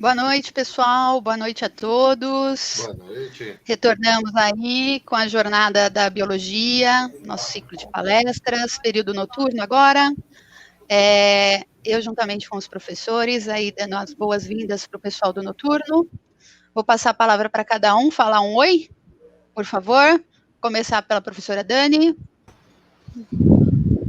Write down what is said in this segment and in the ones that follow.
Boa noite, pessoal. Boa noite a todos. Boa noite. Retornamos aí com a jornada da biologia, nosso ciclo de palestras, período noturno agora. Eu, juntamente com os professores, aí dando as boas-vindas para o pessoal do noturno. Vou passar a palavra para cada um, falar um oi, por favor. Começar pela professora Dani.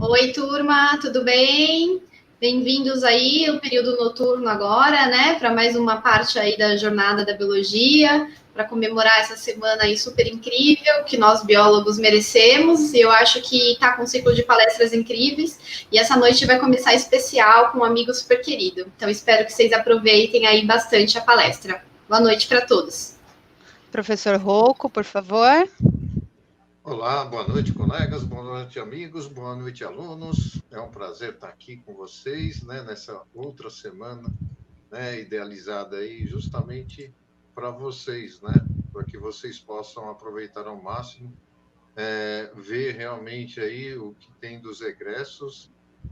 Oi, turma, tudo bem? Bem-vindos aí ao período noturno agora, né, para mais uma parte aí da jornada da biologia, para comemorar essa semana aí super incrível que nós biólogos merecemos, e eu acho que está com um ciclo de palestras incríveis, e essa noite vai começar especial com um amigo super querido, então espero que vocês aproveitem aí bastante a palestra. Boa noite para todos. Professor Rocco, por favor. Olá, boa noite, colegas, boa noite, amigos, boa noite, alunos. É um prazer estar aqui com vocês, né, nessa outra semana, né, idealizada aí justamente para vocês, né, para que vocês possam aproveitar ao máximo, ver realmente aí o que tem dos egressos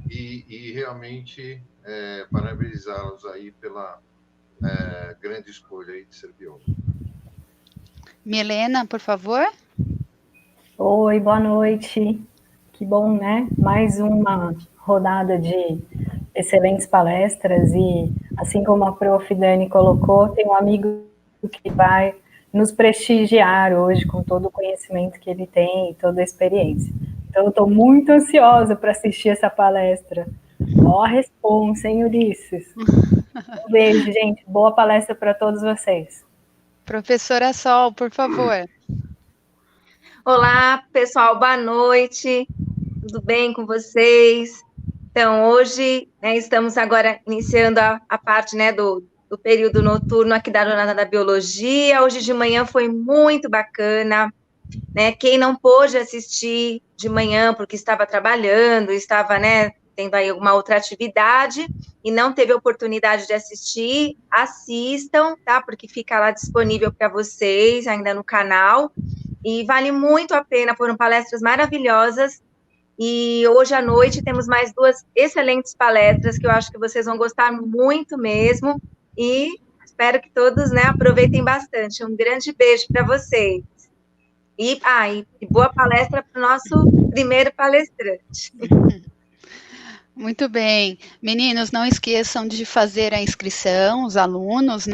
e realmente parabenizá-los aí pela grande escolha aí de ser biólogo. Milena, por favor. Oi, boa noite. Que bom, né? Mais uma rodada de excelentes palestras e, assim como a prof. Dani colocou, tem um amigo que vai nos prestigiar hoje com todo o conhecimento que ele tem e toda a experiência. Então, eu estou muito ansiosa para assistir essa palestra. Ó a responsa, hein, Ulisses? Um beijo, gente. Boa palestra para todos vocês. Professora Sol, por favor. Olá, pessoal, boa noite, tudo bem com vocês? Então, hoje, estamos agora iniciando a parte, do período noturno aqui da Jornada da Biologia. Hoje de manhã foi muito bacana, né? Quem não pôde assistir de manhã porque estava trabalhando, estava, tendo aí alguma outra atividade e não teve oportunidade de assistir, assistam, tá? Porque fica lá disponível para vocês ainda no canal. E vale muito a pena, foram palestras maravilhosas, e hoje à noite temos mais duas excelentes palestras, que eu acho que vocês vão gostar muito mesmo, e espero que todos, aproveitem bastante. Um grande beijo para vocês. E boa palestra para o nosso primeiro palestrante. Muito bem. Meninos, não esqueçam de fazer a inscrição, os alunos,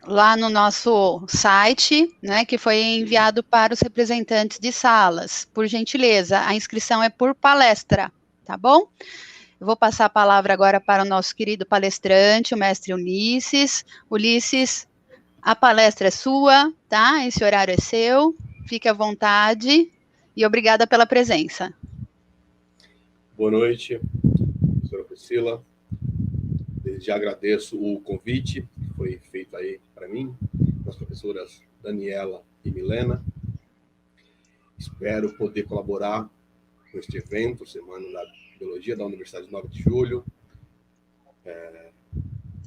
lá no nosso site, que foi enviado para os representantes de salas. Por gentileza, a inscrição é por palestra, tá bom? Eu vou passar a palavra agora para o nosso querido palestrante, o mestre Ulisses. Ulisses, a palestra é sua, tá? Esse horário é seu. Fique à vontade e obrigada pela presença. Boa noite, professora Priscila. Desde já agradeço o convite que foi feito aí para mim, das professoras Daniela e Milena. Espero poder colaborar com este evento, Semana da Biologia da Universidade de 9 de Julho.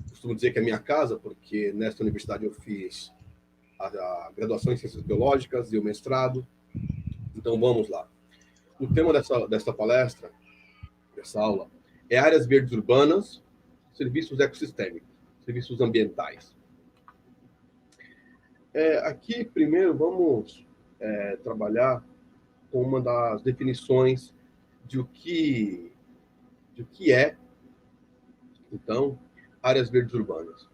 Costumo dizer que é minha casa, porque nesta universidade eu fiz a graduação em Ciências Biológicas e o mestrado. Então, vamos lá. O tema desta palestra, dessa aula, é áreas verdes urbanas, serviços ecossistêmicos, serviços ambientais. Aqui, primeiro, vamos trabalhar com uma das definições de o que é, então, áreas verdes urbanas.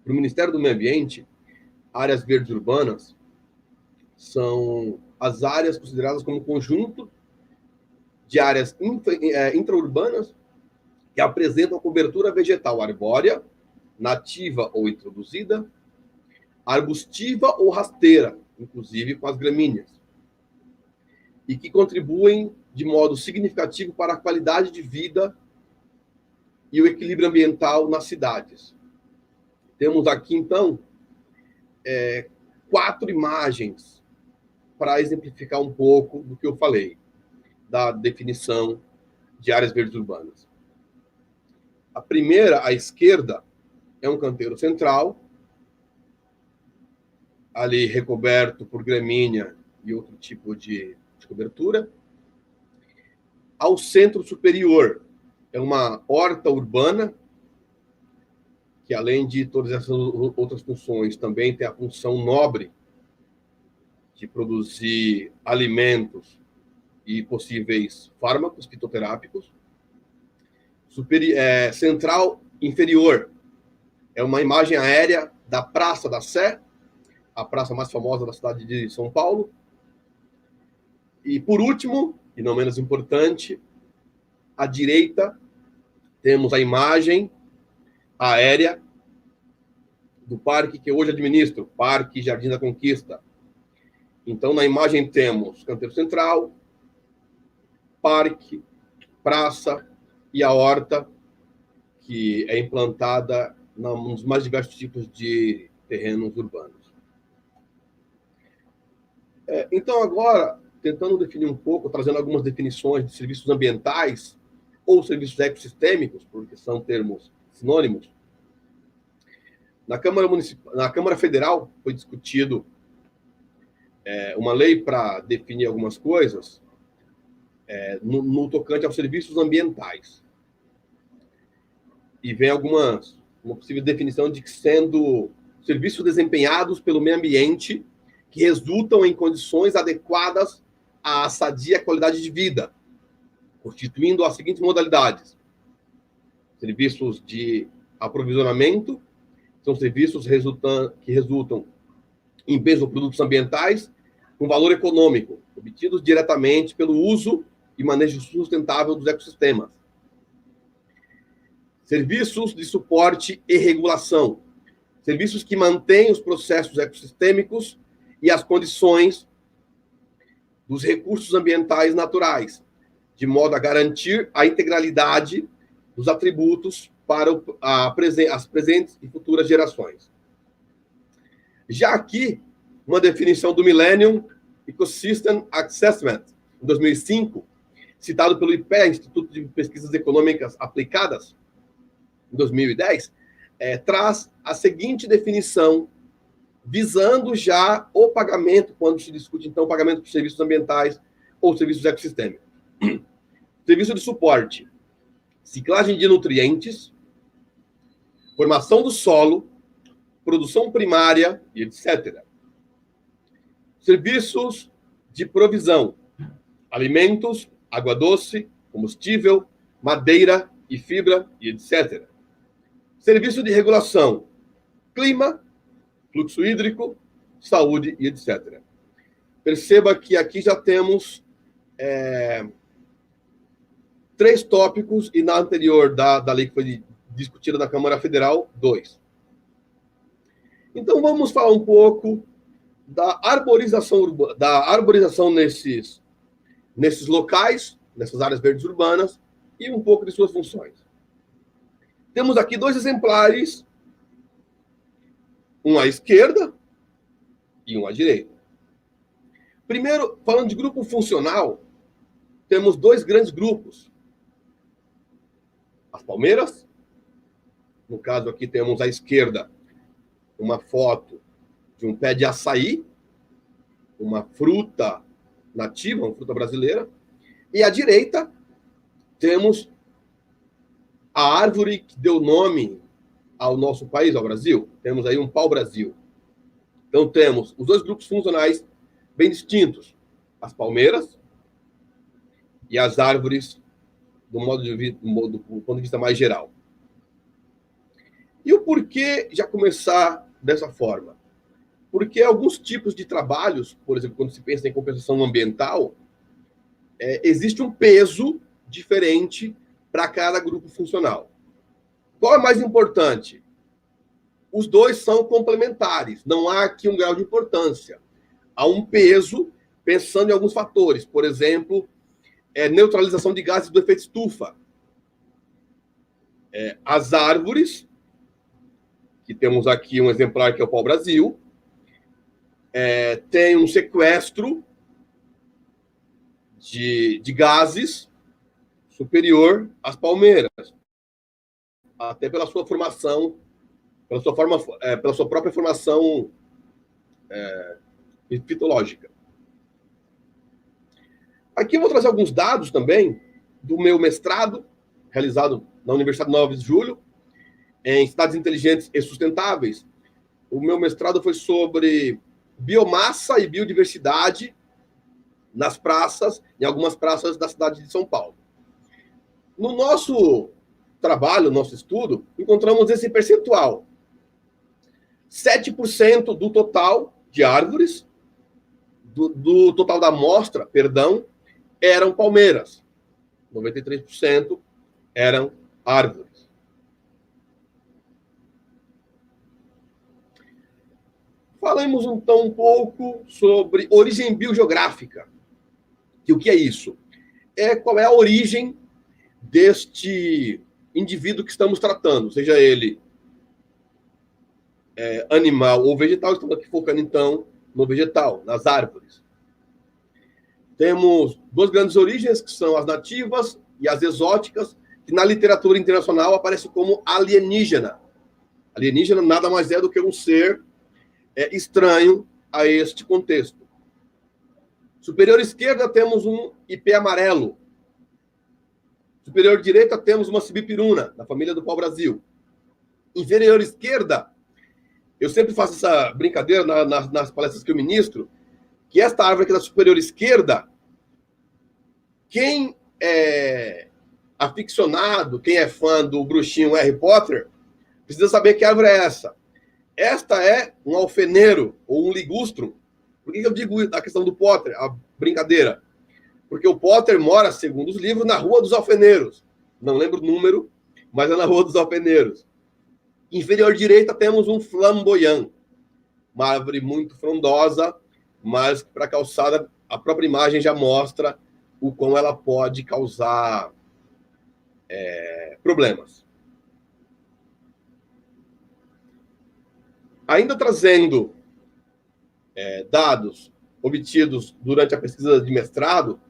Para o Ministério do Meio Ambiente, áreas verdes urbanas são as áreas consideradas como conjunto de áreas intraurbanas que apresentam cobertura vegetal arbórea, nativa ou introduzida, arbustiva ou rasteira, inclusive com as gramíneas, e que contribuem de modo significativo para a qualidade de vida e o equilíbrio ambiental nas cidades. Temos aqui, então, 4 imagens para exemplificar um pouco do que eu falei, da definição de áreas verdes urbanas. A primeira, à esquerda, é um canteiro central, ali recoberto por gramínea e outro tipo de cobertura. Ao centro superior, é uma horta urbana que além de todas essas outras funções, também tem a função nobre de produzir alimentos e possíveis fármacos fitoterápicos. Central inferior é uma imagem aérea da Praça da Sé, a praça mais famosa da cidade de São Paulo. E, por último, e não menos importante, à direita, temos a imagem aérea do parque que eu hoje administro, Parque Jardim da Conquista. Então, na imagem temos canteiro central, parque, praça e a horta, que é implantada nos mais diversos tipos de terrenos urbanos. Então, agora, tentando definir um pouco, trazendo algumas definições de serviços ambientais ou serviços ecossistêmicos, porque são termos sinônimos. Na Câmara Federal foi discutido uma lei para definir algumas coisas no tocante aos serviços ambientais. E vem uma possível definição de que sendo serviços desempenhados pelo meio ambiente que resultam em condições adequadas à sadia qualidade de vida, constituindo as seguintes modalidades: serviços de aprovisionamento, são serviços que resultam em bens ou produtos ambientais com valor econômico, obtidos diretamente pelo uso e manejo sustentável dos ecossistemas. Serviços de suporte e regulação, serviços que mantêm os processos ecossistêmicos e as condições dos recursos ambientais naturais, de modo a garantir a integralidade dos atributos para as presentes e futuras gerações. Já aqui, uma definição do Millennium Ecosystem Assessment, em 2005, citado pelo IPEA, Instituto de Pesquisas Econômicas Aplicadas, em 2010, traz a seguinte definição, visando já o pagamento, quando se discute, então, o pagamento por serviços ambientais ou serviços ecossistêmicos. Serviço de suporte, ciclagem de nutrientes, formação do solo, produção primária e etc. Serviços de provisão, alimentos, água doce, combustível, madeira e fibra e etc. Serviço de regulação, clima, fluxo hídrico, saúde e etc. Perceba que aqui já temos 3 tópicos e na anterior da lei que foi discutida na Câmara Federal, 2. Então, vamos falar um pouco da arborização nesses locais, nessas áreas verdes urbanas, e um pouco de suas funções. Temos aqui 2 exemplares, um à esquerda e um à direita. Primeiro, falando de grupo funcional, temos 2 grandes grupos. As palmeiras, no caso aqui temos à esquerda uma foto de um pé de açaí, uma fruta nativa, uma fruta brasileira, e à direita temos a árvore que deu nome ao nosso país, ao Brasil. Temos aí um pau-brasil. Então temos os 2 grupos funcionais bem distintos, as palmeiras e as árvores do ponto de vista mais geral. E o porquê já começar dessa forma? Porque alguns tipos de trabalhos, por exemplo, quando se pensa em compensação ambiental, existe um peso diferente para cada grupo funcional. Qual é mais importante? Os 2 são complementares, não há aqui um grau de importância. Há um peso pensando em alguns fatores, por exemplo, neutralização de gases do efeito estufa. As árvores, que temos aqui um exemplar que é o pau-brasil, tem um sequestro de gases superior às palmeiras, até pela sua formação, pela sua própria formação fitológica. Aqui eu vou trazer alguns dados também do meu mestrado, realizado na Universidade 9 de Julho, em cidades inteligentes e sustentáveis. O meu mestrado foi sobre biomassa e biodiversidade nas praças, em algumas praças da cidade de São Paulo. No nosso trabalho, nosso estudo, encontramos esse percentual. 7% do total de árvores, do total da amostra, perdão, eram palmeiras. 93% eram árvores. Falamos, então, um pouco sobre origem biogeográfica. E o que é isso? Qual é a origem deste indivíduo que estamos tratando, seja ele animal ou vegetal. Estamos aqui focando, então, no vegetal, nas árvores. Temos duas grandes origens, que são as nativas e as exóticas, que na literatura internacional aparece como alienígena. Alienígena nada mais é do que um ser estranho a este contexto. Superior esquerda temos um ipê amarelo. Superior direita temos uma sibipiruna, da família do pau-brasil. Inferior esquerda, eu sempre faço essa brincadeira nas palestras que eu ministro, que esta árvore aqui da superior esquerda, quem é aficionado, quem é fã do bruxinho Harry Potter, precisa saber que árvore é essa. Esta é um alfeneiro, ou um ligustrum. Por que eu digo a questão do Potter, a brincadeira? Porque o Potter mora, segundo os livros, na Rua dos Alfeneiros. Não lembro o número, mas é na Rua dos Alfeneiros. Inferior direita temos um flamboyant, uma árvore muito frondosa, mas para a calçada, a própria imagem já mostra o quão ela pode causar problemas. Ainda trazendo dados obtidos durante a pesquisa de mestrado,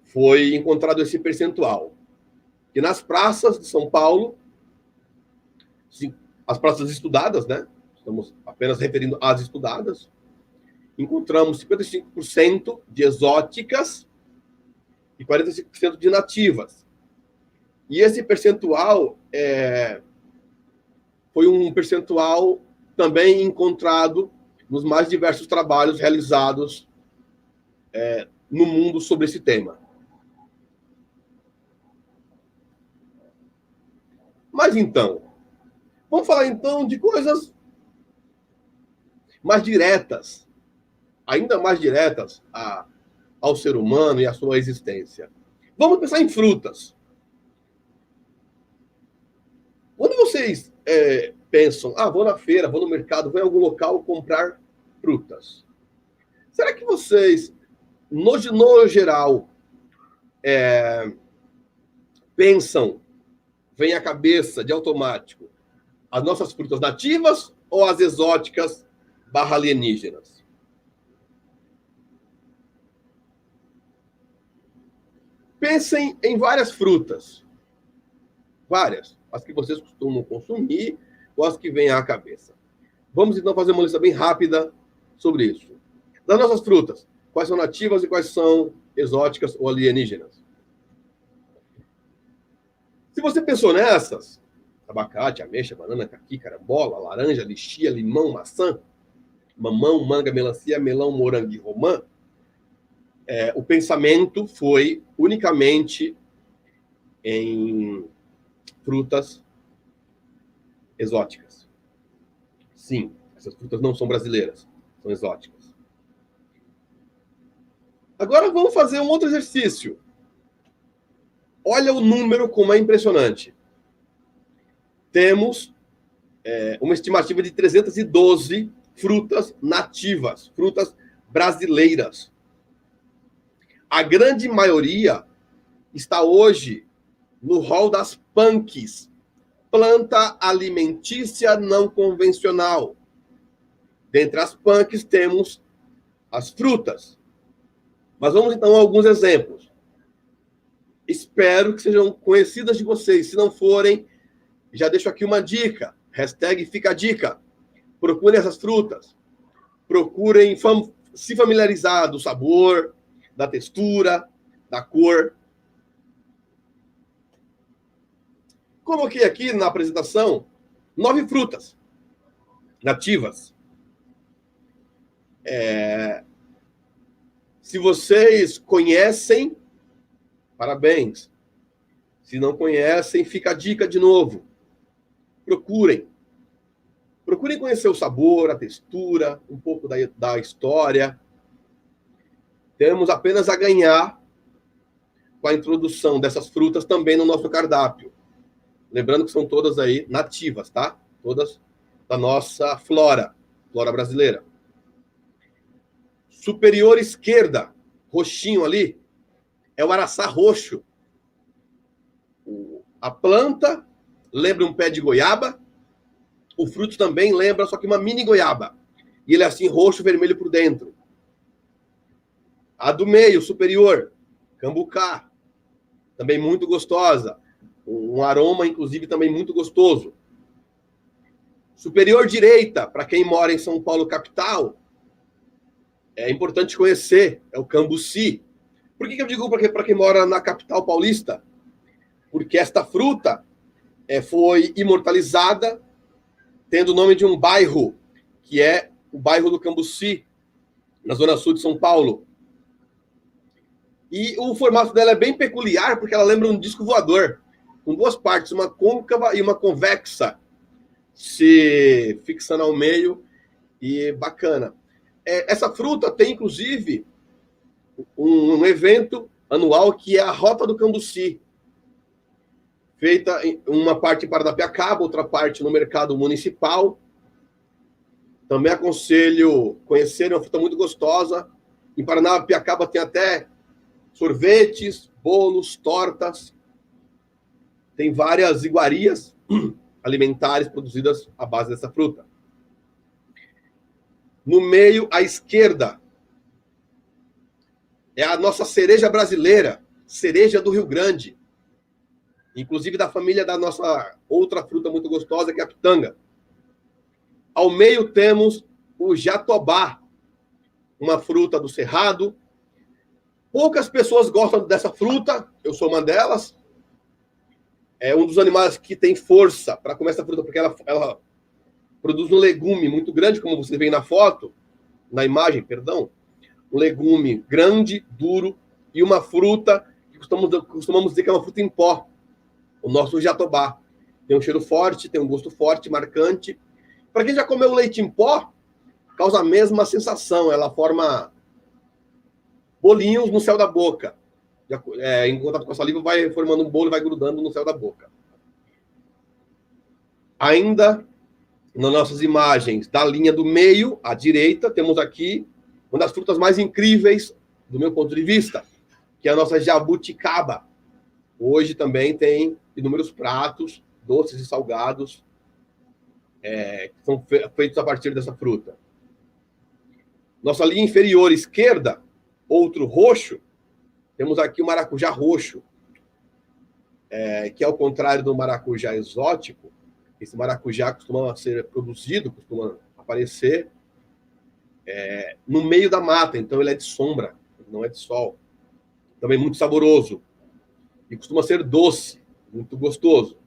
foi encontrado esse percentual. Que nas praças de São Paulo, as praças estudadas, né? Estamos apenas referindo às estudadas, encontramos 55% de exóticas e 45% de nativas. E esse percentual foi um percentual também encontrado nos mais diversos trabalhos realizados no mundo sobre esse tema. Mas então, vamos falar então de coisas mais diretas, ainda mais diretas ao ser humano e à sua existência. Vamos pensar em frutas. Quando vocês pensam, vou na feira, vou no mercado, vou em algum local comprar frutas, será que vocês, no geral, pensam, vem à cabeça de automático, as nossas frutas nativas ou as exóticas / alienígenas? Pensem em várias frutas. Várias. As que vocês costumam consumir ou as que vêm à cabeça. Vamos, então, fazer uma lista bem rápida sobre isso. Das nossas frutas, quais são nativas e quais são exóticas ou alienígenas? Se você pensou nessas, abacate, ameixa, banana, caqui, carambola, laranja, lixia, limão, maçã, mamão, manga, melancia, melão, morango e romã, o pensamento foi unicamente em frutas exóticas. Sim, essas frutas não são brasileiras, são exóticas. Agora vamos fazer um outro exercício. Olha o número como é impressionante. Temos uma estimativa de 312 frutas nativas, frutas brasileiras. A grande maioria está hoje no rol das punks, planta alimentícia não convencional. Dentre as punks temos as frutas. Mas vamos então a alguns exemplos. Espero que sejam conhecidas de vocês. Se não forem, já deixo aqui uma dica. #fica a dica. Procurem essas frutas. Procurem se familiarizar do sabor, da textura, da cor. Coloquei aqui na apresentação 9 frutas nativas. Se vocês conhecem, parabéns. Se não conhecem, fica a dica de novo. Procurem. Procurem conhecer o sabor, a textura, um pouco da história. Temos apenas a ganhar com a introdução dessas frutas também no nosso cardápio. Lembrando que são todas aí nativas, tá? Todas da nossa flora brasileira. Superior esquerda, roxinho ali, é o araçá roxo. A planta lembra um pé de goiaba, o fruto também lembra, só que uma mini goiaba. E ele é assim, roxo, vermelho por dentro. A do meio, superior, cambucá, também muito gostosa. Um aroma, inclusive, também muito gostoso. Superior direita, para quem mora em São Paulo, capital, é importante conhecer, é o cambuci. Por que eu digo para quem mora na capital paulista? Porque esta fruta foi imortalizada tendo o nome de um bairro, que é o bairro do Cambuci, na zona sul de São Paulo. E o formato dela é bem peculiar, porque ela lembra um disco voador, com 2 partes, uma côncava e uma convexa, se fixando ao meio, e bacana. Essa fruta tem, inclusive, um evento anual que é a Rota do Cambuci, feita em uma parte em Paranapiacaba, outra parte no mercado municipal. Também aconselho conhecer, é uma fruta muito gostosa. Em Paranapiacaba tem até sorvetes, bolos, tortas. Tem várias iguarias alimentares produzidas à base dessa fruta. No meio, à esquerda, é a nossa cereja brasileira, cereja do Rio Grande. Inclusive da família da nossa outra fruta muito gostosa, que é a pitanga. Ao meio temos o jatobá, uma fruta do Cerrado. Poucas pessoas gostam dessa fruta, eu sou uma delas. É um dos animais que tem força para comer essa fruta, porque ela produz um legume muito grande, como você vê na foto, na imagem, perdão. Um legume grande, duro, e uma fruta que costumamos dizer que é uma fruta em pó. O nosso jatobá. Tem um cheiro forte, tem um gosto forte, marcante. Para quem já comeu leite em pó, causa a mesma sensação. Ela forma bolinhos no céu da boca. Em contato com a saliva, vai formando um bolo e vai grudando no céu da boca. Ainda nas nossas imagens da linha do meio, à direita, temos aqui uma das frutas mais incríveis, do meu ponto de vista, que é a nossa jabuticaba. Hoje também tem inúmeros pratos, doces e salgados, que são feitos a partir dessa fruta. Nossa linha inferior esquerda, outro roxo, temos aqui o maracujá roxo, que é ao contrário do maracujá exótico. Esse maracujá costuma ser produzido, costuma aparecer no meio da mata, então ele é de sombra, não é de sol. Também muito saboroso. E costuma ser doce, muito gostoso.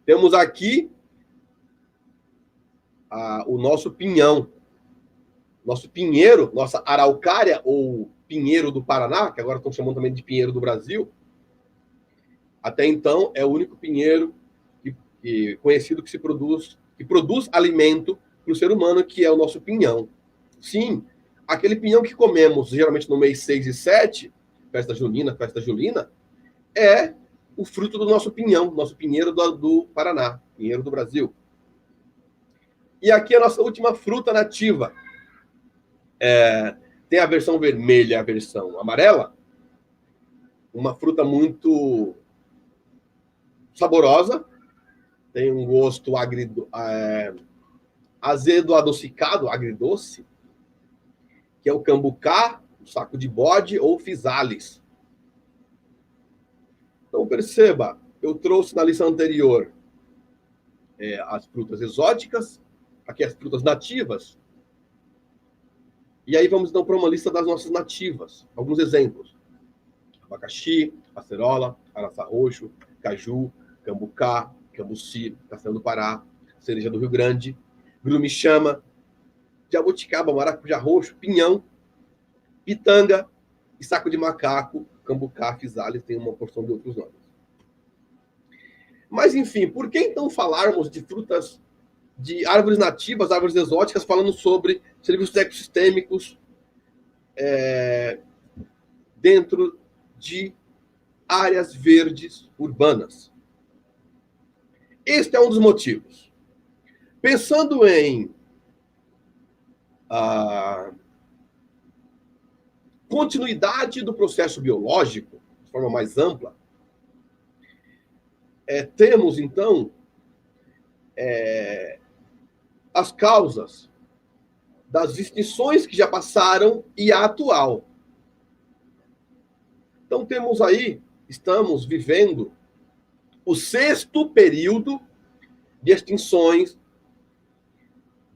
Temos aqui o nosso pinhão. Nosso pinheiro, nossa araucária, ou pinheiro do Paraná, que agora estão chamando também de pinheiro do Brasil. Até então, é o único pinheiro conhecido que produz alimento para o ser humano, que é o nosso pinhão. Sim, aquele pinhão que comemos geralmente no mês 6 e 7, festa julina, é o fruto do nosso pinhão, nosso pinheiro do Paraná, pinheiro do Brasil. E aqui a nossa última fruta nativa. Tem a versão vermelha e a versão amarela. Uma fruta muito saborosa, tem um gosto azedo adocicado, agridoce, que é o cambucá, o saco de bode ou fisales. Então, perceba, eu trouxe na lição anterior as frutas exóticas, aqui as frutas nativas, e aí vamos então para uma lista das nossas nativas. Alguns exemplos: abacaxi, acerola, araçá roxo, caju, cambucá, cambuci, castanha do Pará, cereja do Rio Grande, grumixama, jabuticaba, maracujá roxo, pinhão, pitanga e saco de macaco, cambucá, fisales, tem uma porção de outros nomes. Mas, enfim, por que então falarmos de frutas, de árvores nativas, árvores exóticas, falando sobre serviços ecossistêmicos dentro de áreas verdes urbanas? Este é um dos motivos. Pensando em continuidade do processo biológico, de forma mais ampla, temos, então, as causas das extinções que já passaram e a atual. Então, temos aí, estamos vivendo o 6º período de extinções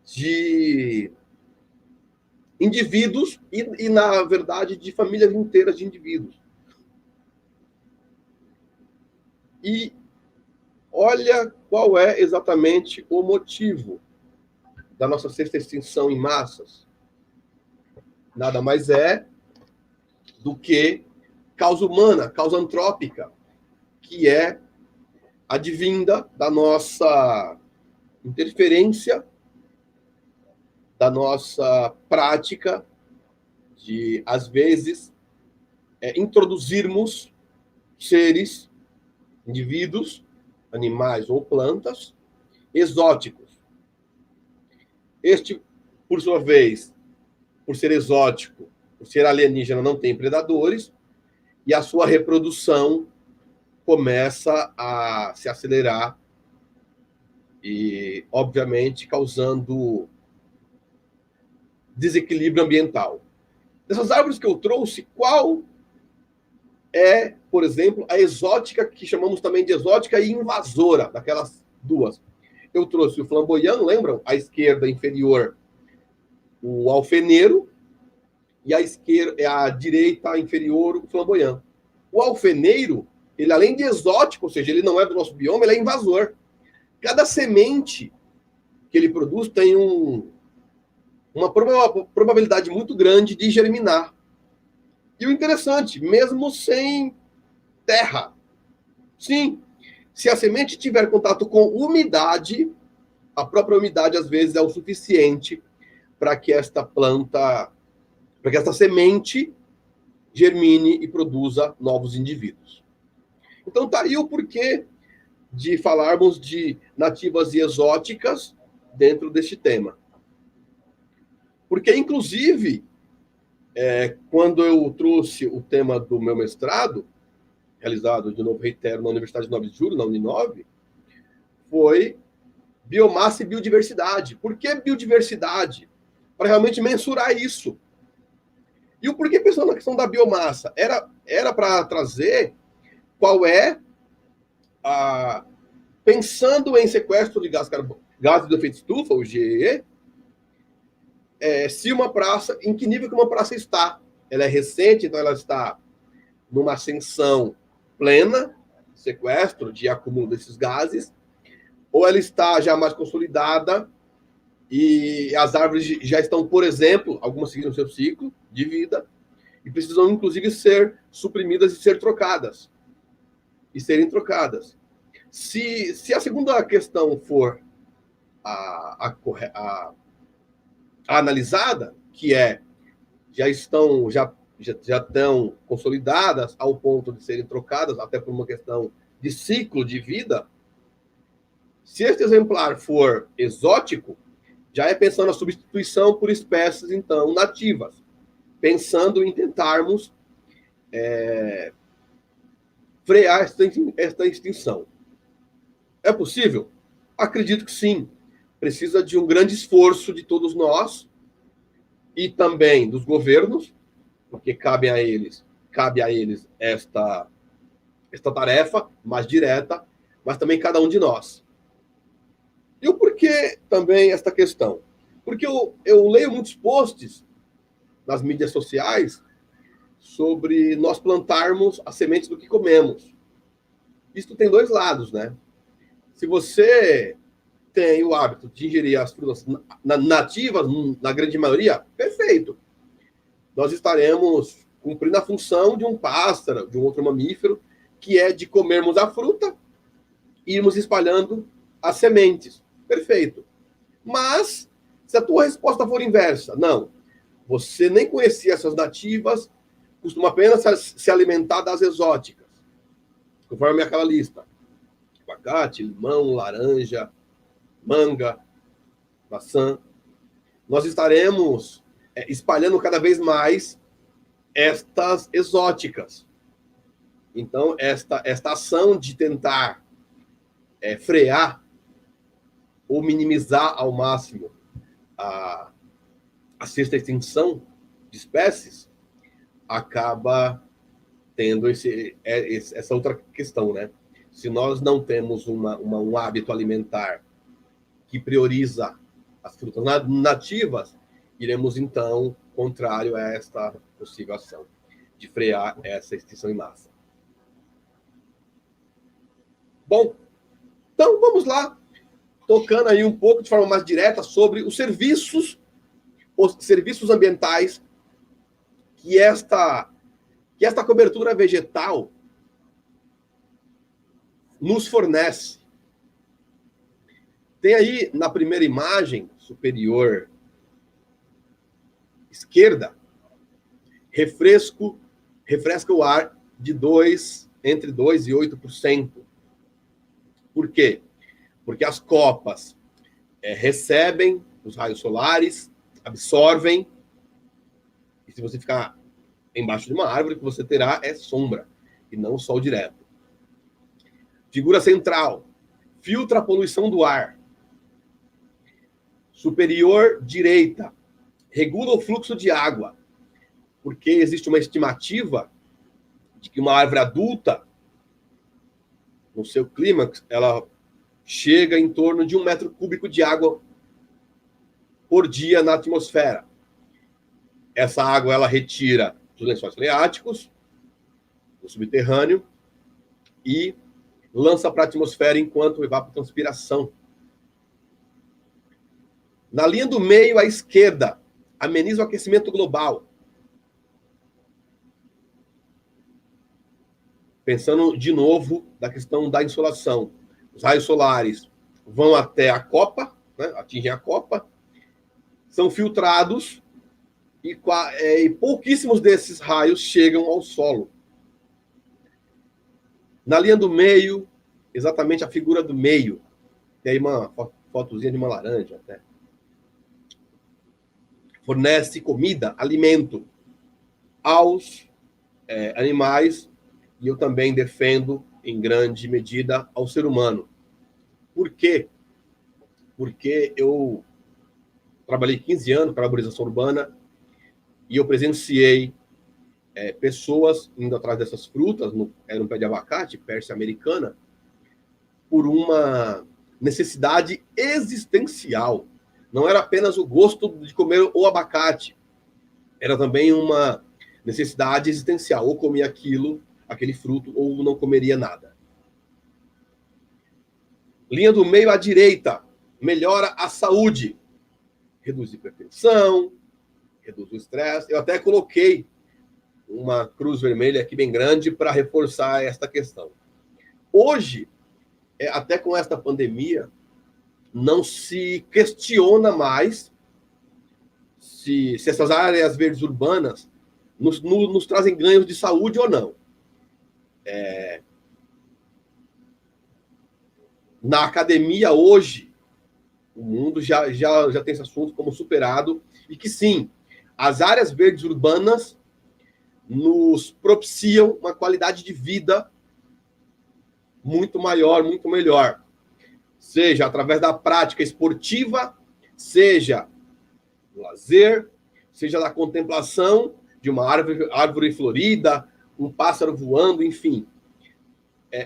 de indivíduos e, na verdade, de famílias inteiras de indivíduos. E olha qual é exatamente o motivo da nossa 6ª extinção em massas. Nada mais é do que causa humana, causa antrópica, que é advinda da nossa interferência, da nossa prática de, às vezes, introduzirmos seres, indivíduos, animais ou plantas, exóticos. Este, por sua vez, por ser exótico, por ser alienígena, não tem predadores, e a sua reprodução começa a se acelerar e, obviamente, causando desequilíbrio ambiental. Dessas árvores que eu trouxe, qual é, por exemplo, a exótica, que chamamos também de exótica e invasora, daquelas duas? Eu trouxe o flamboyant, lembram? À esquerda inferior, o alfeneiro, e à direita inferior, o flamboyant. O alfeneiro, ele além de exótico, ou seja, ele não é do nosso bioma, ele é invasor. Cada semente que ele produz tem uma probabilidade muito grande de germinar. E o interessante, mesmo sem terra. Sim, se a semente tiver contato com umidade, a própria umidade às vezes é o suficiente para que esta planta, para que esta semente germine e produza novos indivíduos. Então tá aí o porquê de falarmos de nativas e exóticas dentro deste tema. Porque, inclusive, quando eu trouxe o tema do meu mestrado, realizado, de novo, reitero, na Universidade de 9 de Julho, na Uninove, foi biomassa e biodiversidade. Por que biodiversidade? Para realmente mensurar isso. E o porquê pensando na questão da biomassa? Era para trazer qual é pensando em sequestro de gás de efeito estufa, o GE, se uma praça, em que nível que uma praça está. Ela é recente, então ela está numa ascensão plena, sequestro de acúmulo desses gases, ou ela está já mais consolidada e as árvores já estão, por exemplo, algumas seguindo o seu ciclo de vida e precisam, inclusive, ser suprimidas e ser trocadas. E serem trocadas. Se a segunda questão for a analisada, que já estão consolidadas ao ponto de serem trocadas, até por uma questão de ciclo de vida, se este exemplar for exótico, já é pensando na substituição por espécies, então, nativas, pensando em tentarmos frear esta extinção. É possível? Acredito que sim. Precisa de um grande esforço de todos nós e também dos governos, porque cabe a eles esta tarefa mais direta, mas também cada um de nós. E o porquê também esta questão? Porque eu leio muitos posts nas mídias sociais sobre nós plantarmos as sementes do que comemos. Isso tem dois lados, né? Se você tem o hábito de ingerir as frutas nativas, na grande maioria, perfeito. Nós estaremos cumprindo a função de um pássaro, de um outro mamífero, que é de comermos a fruta e irmos espalhando as sementes. Perfeito. Mas, se a tua resposta for inversa, não, você nem conhecia essas nativas, costuma apenas se alimentar das exóticas, conforme aquela lista. Abacate, limão, laranja, manga, maçã. Nós estaremos espalhando cada vez mais estas exóticas. Então, esta ação de tentar frear ou minimizar ao máximo a sexta extinção de espécies acaba tendo essa outra questão, né? Se nós não temos um hábito alimentar que prioriza as frutas nativas, iremos, então, contrário a esta possível ação de frear essa extinção em massa. Bom, então vamos lá, tocando aí um pouco de forma mais direta sobre os serviços ambientais que esta cobertura vegetal nos fornece. Tem aí na primeira imagem superior esquerda, refresca o ar de entre 2% e 8%. Por quê? Porque as copas recebem os raios solares, absorvem, e se você ficar embaixo de uma árvore, o que você terá é sombra, e não sol direto. Figura central, filtra a poluição do ar. Superior direita, regula o fluxo de água, porque existe uma estimativa de que uma árvore adulta, no seu clímax, ela chega em torno de 1 metro cúbico de água por dia na atmosfera. Essa água ela retira dos lençóis freáticos, do subterrâneo, e lança para a atmosfera enquanto evapotranspiração. Na linha do meio, à esquerda, ameniza o aquecimento global. Pensando de novo da questão da insolação. Os raios solares vão até a copa, né, atingem a copa, são filtrados e pouquíssimos desses raios chegam ao solo. Na linha do meio, exatamente a figura do meio. Tem aí uma fotozinha de uma laranja até. Fornece comida, alimento aos animais, e eu também defendo, em grande medida, ao ser humano. Por quê? Porque eu trabalhei 15 anos para a arborização urbana e eu presenciei pessoas indo atrás dessas frutas, era um pé de abacate, Pérsia americana, por uma necessidade existencial. Não era apenas o gosto de comer o abacate, era também uma necessidade existencial. Ou comia aquele fruto, ou não comeria nada. Linha do meio à direita, melhora a saúde, reduz a hipertensão, reduz o estresse. Eu até coloquei uma cruz vermelha aqui bem grande para reforçar esta questão. Hoje, até com esta pandemia, não se questiona mais se essas áreas verdes urbanas nos trazem ganhos de saúde ou não. Na academia hoje, o mundo já tem esse assunto como superado, e que sim, as áreas verdes urbanas nos propiciam uma qualidade de vida muito maior, muito melhor. Seja através da prática esportiva, seja do lazer, seja da contemplação de uma árvore florida, um pássaro voando, enfim.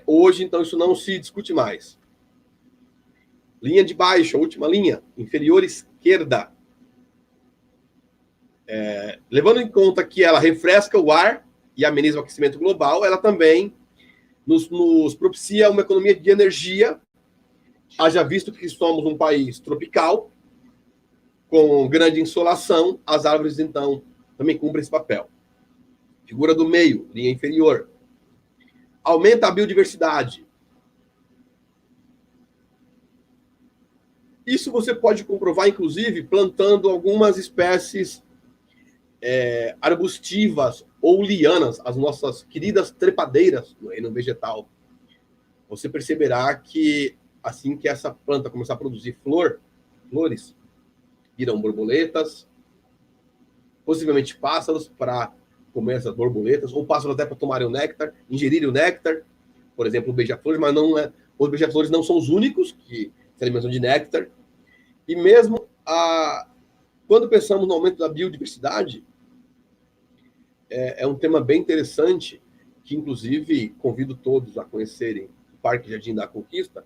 Hoje, então, isso não se discute mais. Linha de baixo, a última linha, inferior esquerda. Levando em conta que ela refresca o ar e ameniza o aquecimento global, ela também nos propicia uma economia de energia, haja visto que somos um país tropical, com grande insolação, as árvores, então, também cumprem esse papel. Figura do meio, linha inferior. Aumenta a biodiversidade. Isso você pode comprovar, inclusive, plantando algumas espécies arbustivas ou lianas, as nossas queridas trepadeiras no reino vegetal. Você perceberá que assim que essa planta começar a produzir flores, virão borboletas, possivelmente pássaros para comer essas borboletas, ou pássaros até para tomarem o néctar, ingerirem o néctar, por exemplo, o beija-flores, mas não é, os beija-flores não são os únicos que se alimentam de néctar. E mesmo quando pensamos no aumento da biodiversidade, é um tema bem interessante, que inclusive convido todos a conhecerem o Parque Jardim da Conquista.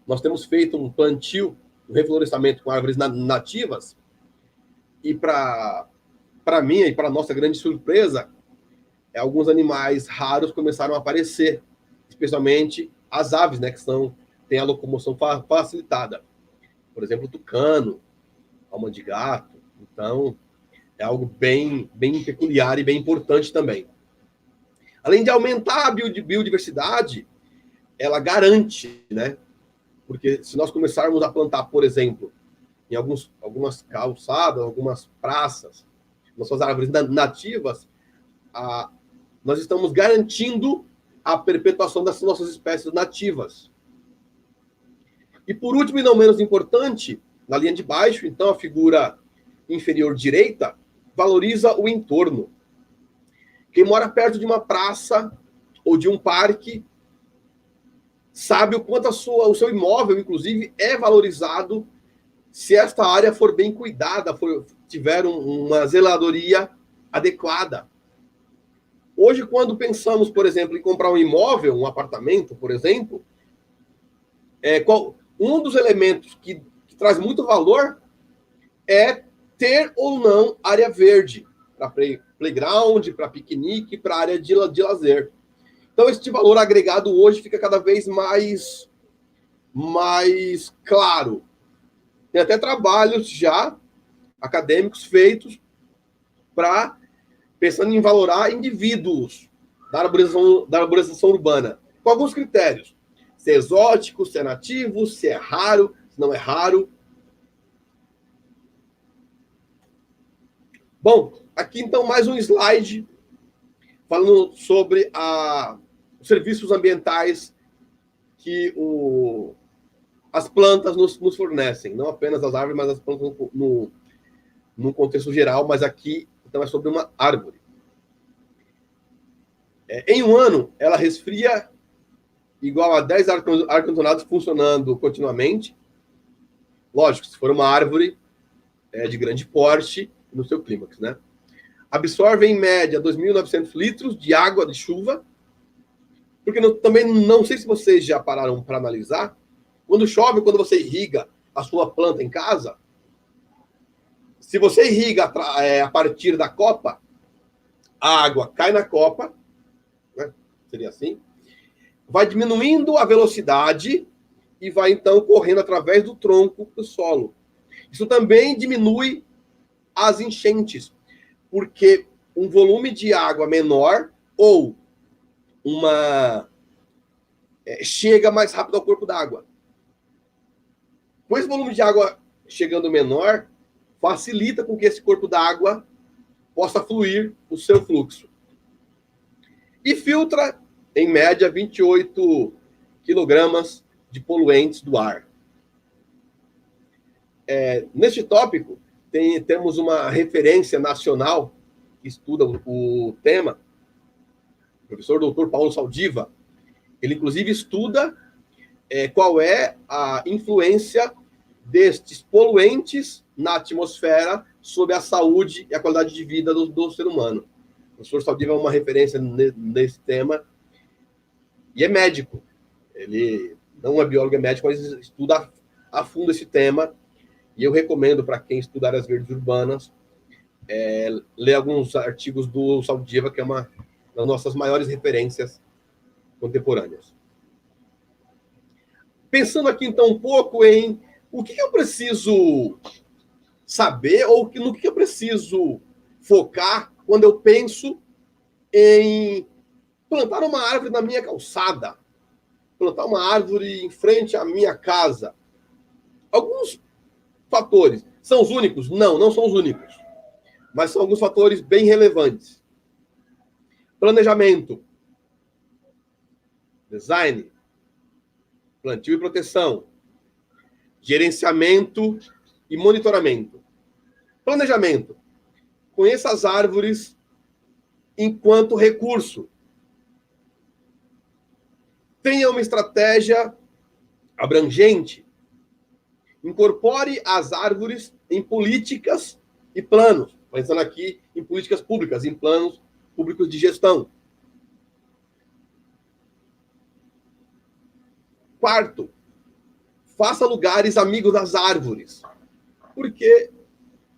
Nós temos feito um plantio, um reflorestamento com árvores nativas, e para mim e para nossa grande surpresa, alguns animais raros começaram a aparecer, especialmente as aves, né, que têm a locomoção facilitada. Por exemplo, o tucano, alma de gato. Então, é algo bem peculiar e bem importante também. Além de aumentar a biodiversidade, ela garante, né? Porque se nós começarmos a plantar, por exemplo, em algumas calçadas, algumas praças, nossas árvores nativas, nós estamos garantindo a perpetuação das nossas espécies nativas. E por último, e não menos importante, na linha de baixo, então, a figura inferior direita valoriza o entorno. Quem mora perto de uma praça ou de um parque sabe o quanto o seu imóvel, inclusive, é valorizado se esta área for bem cuidada, tiver uma zeladoria adequada. Hoje, quando pensamos, por exemplo, em comprar um imóvel, um apartamento, por exemplo, um dos elementos que traz muito valor é ter ou não área verde, para playground, para piquenique, para área de lazer. Então, esse valor agregado hoje fica cada vez mais claro. Tem até trabalhos já acadêmicos feitos pensando em valorar indivíduos da arborização urbana, com alguns critérios. Se é exótico, se é nativo, se é raro, se não é raro. Bom, aqui então mais um slide falando sobre os serviços ambientais que as plantas nos fornecem. Não apenas as árvores, mas as plantas no contexto geral, mas aqui então é sobre uma árvore. Em um ano, ela resfria igual a 10 ar-condicionados funcionando continuamente. Lógico, se for uma árvore de grande porte, no seu clímax, né? Absorve, em média, 2.900 litros de água de chuva, porque também não sei se vocês já pararam para analisar, quando chove, quando você irriga a sua planta em casa, se você irriga a partir da copa, a água cai na copa, né? Seria assim, vai diminuindo a velocidade e vai, então, correndo através do tronco do solo. Isso também diminui as enchentes, porque um volume de água menor ou chega mais rápido ao corpo d'água. Com esse volume de água chegando menor, facilita com que esse corpo d'água possa fluir o seu fluxo. E filtra, em média, 28 quilogramas de poluentes do ar. Neste tópico, temos uma referência nacional que estuda o tema, o professor Dr. Paulo Saldiva. Ele, inclusive, estuda qual é a influência destes poluentes na atmosfera sobre a saúde e a qualidade de vida do ser humano. O professor Saldiva é uma referência nesse tema e é médico. Ele não é biólogo, é médico, mas estuda a fundo esse tema. E eu recomendo para quem estuda áreas verdes urbanas ler alguns artigos do Saldiva, que é uma das nossas maiores referências contemporâneas. Pensando aqui, então, um pouco em o que eu preciso saber ou no que eu preciso focar quando eu penso em plantar uma árvore na minha calçada, plantar uma árvore em frente à minha casa. Alguns fatores. São os únicos? Não, não são os únicos. Mas são alguns fatores bem relevantes. Planejamento. Design. Plantio e proteção. Gerenciamento e monitoramento. Planejamento. Conheça as árvores enquanto recurso. Tenha uma estratégia abrangente. Incorpore as árvores em políticas e planos. Pensando aqui em políticas públicas, em planos públicos de gestão. Quarto, faça lugares amigos das árvores. Porque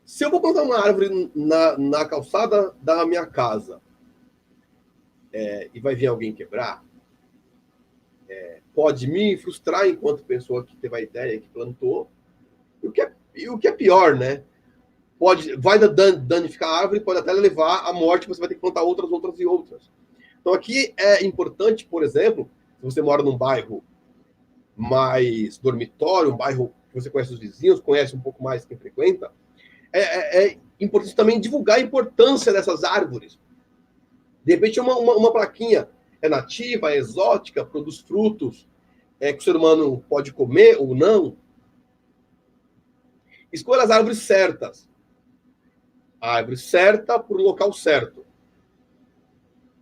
se eu vou plantar uma árvore na calçada da minha casa e vai vir alguém quebrar, pode me frustrar enquanto pessoa que teve a ideia, que plantou. E o que é pior, né? Vai danificar a árvore, pode até levar à morte, você vai ter que plantar outras e outras. Então aqui é importante, por exemplo, se você mora num bairro mais dormitório, um bairro que você conhece os vizinhos, conhece um pouco mais quem frequenta, é importante também divulgar a importância dessas árvores. De repente uma plaquinha é nativa, é exótica, produz frutos que o ser humano pode comer ou não. Escolha as árvores certas. A árvore certa para o local certo.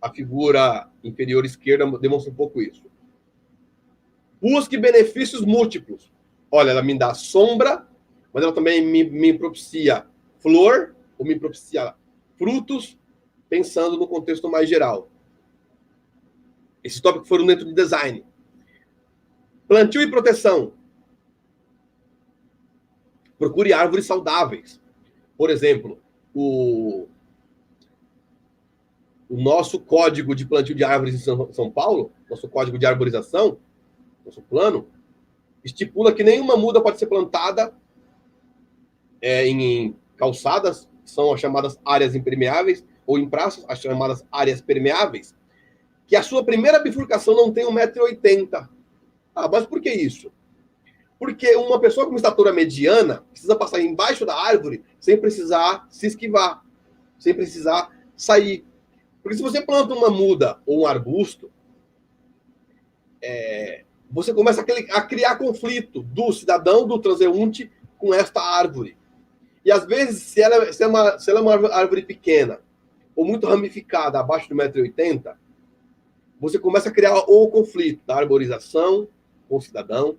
A figura inferior esquerda demonstra um pouco isso. Busque benefícios múltiplos. Olha, ela me dá sombra, mas ela também me propicia flor, ou me propicia frutos, pensando no contexto mais geral. Esses tópicos foram dentro de design. Plantio e proteção. Procure árvores saudáveis. Por exemplo, o nosso código de plantio de árvores em São Paulo, nosso código de arborização, nosso plano, estipula que nenhuma muda pode ser plantada em calçadas, que são as chamadas áreas impermeáveis, ou em praças, as chamadas áreas permeáveis, que a sua primeira bifurcação não tem 1,80 m. Ah, mas por que isso? Porque uma pessoa com uma estatura mediana precisa passar embaixo da árvore sem precisar se esquivar, sem precisar sair. Porque se você planta uma muda ou um arbusto, você começa a criar conflito do cidadão, do transeunte, com esta árvore. E às vezes, se ela é uma árvore pequena ou muito ramificada, abaixo de 1,80 m, você começa a criar o conflito da arborização com o cidadão.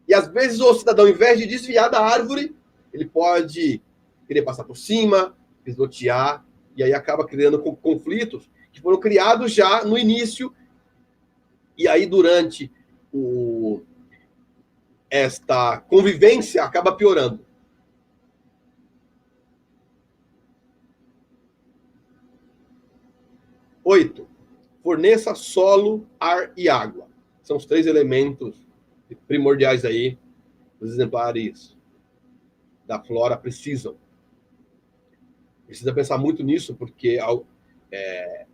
E às vezes o cidadão, ao invés de desviar da árvore, ele pode querer passar por cima, pisotear, e aí acaba criando conflitos que foram criados já no início, e aí durante esta convivência acaba piorando. Oito, forneça solo, ar e água. São os 3 elementos primordiais aí, os exemplares da flora precisam. Precisa pensar muito nisso, porque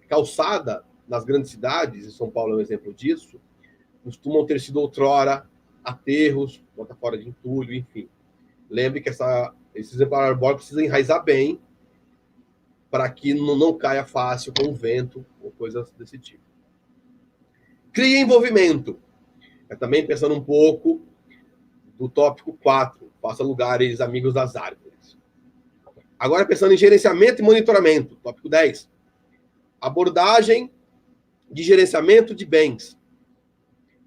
calçada nas grandes cidades, e São Paulo é um exemplo disso, costumam ter sido outrora aterros, bota fora de entulho, enfim. Lembre que esse exemplar arbóreo precisa enraizar bem para que não caia fácil com o vento ou coisas desse tipo. Crie envolvimento. Também pensando um pouco do tópico 4, faça lugares amigos das árvores. Agora pensando em gerenciamento e monitoramento, tópico 10. Abordagem de gerenciamento de bens.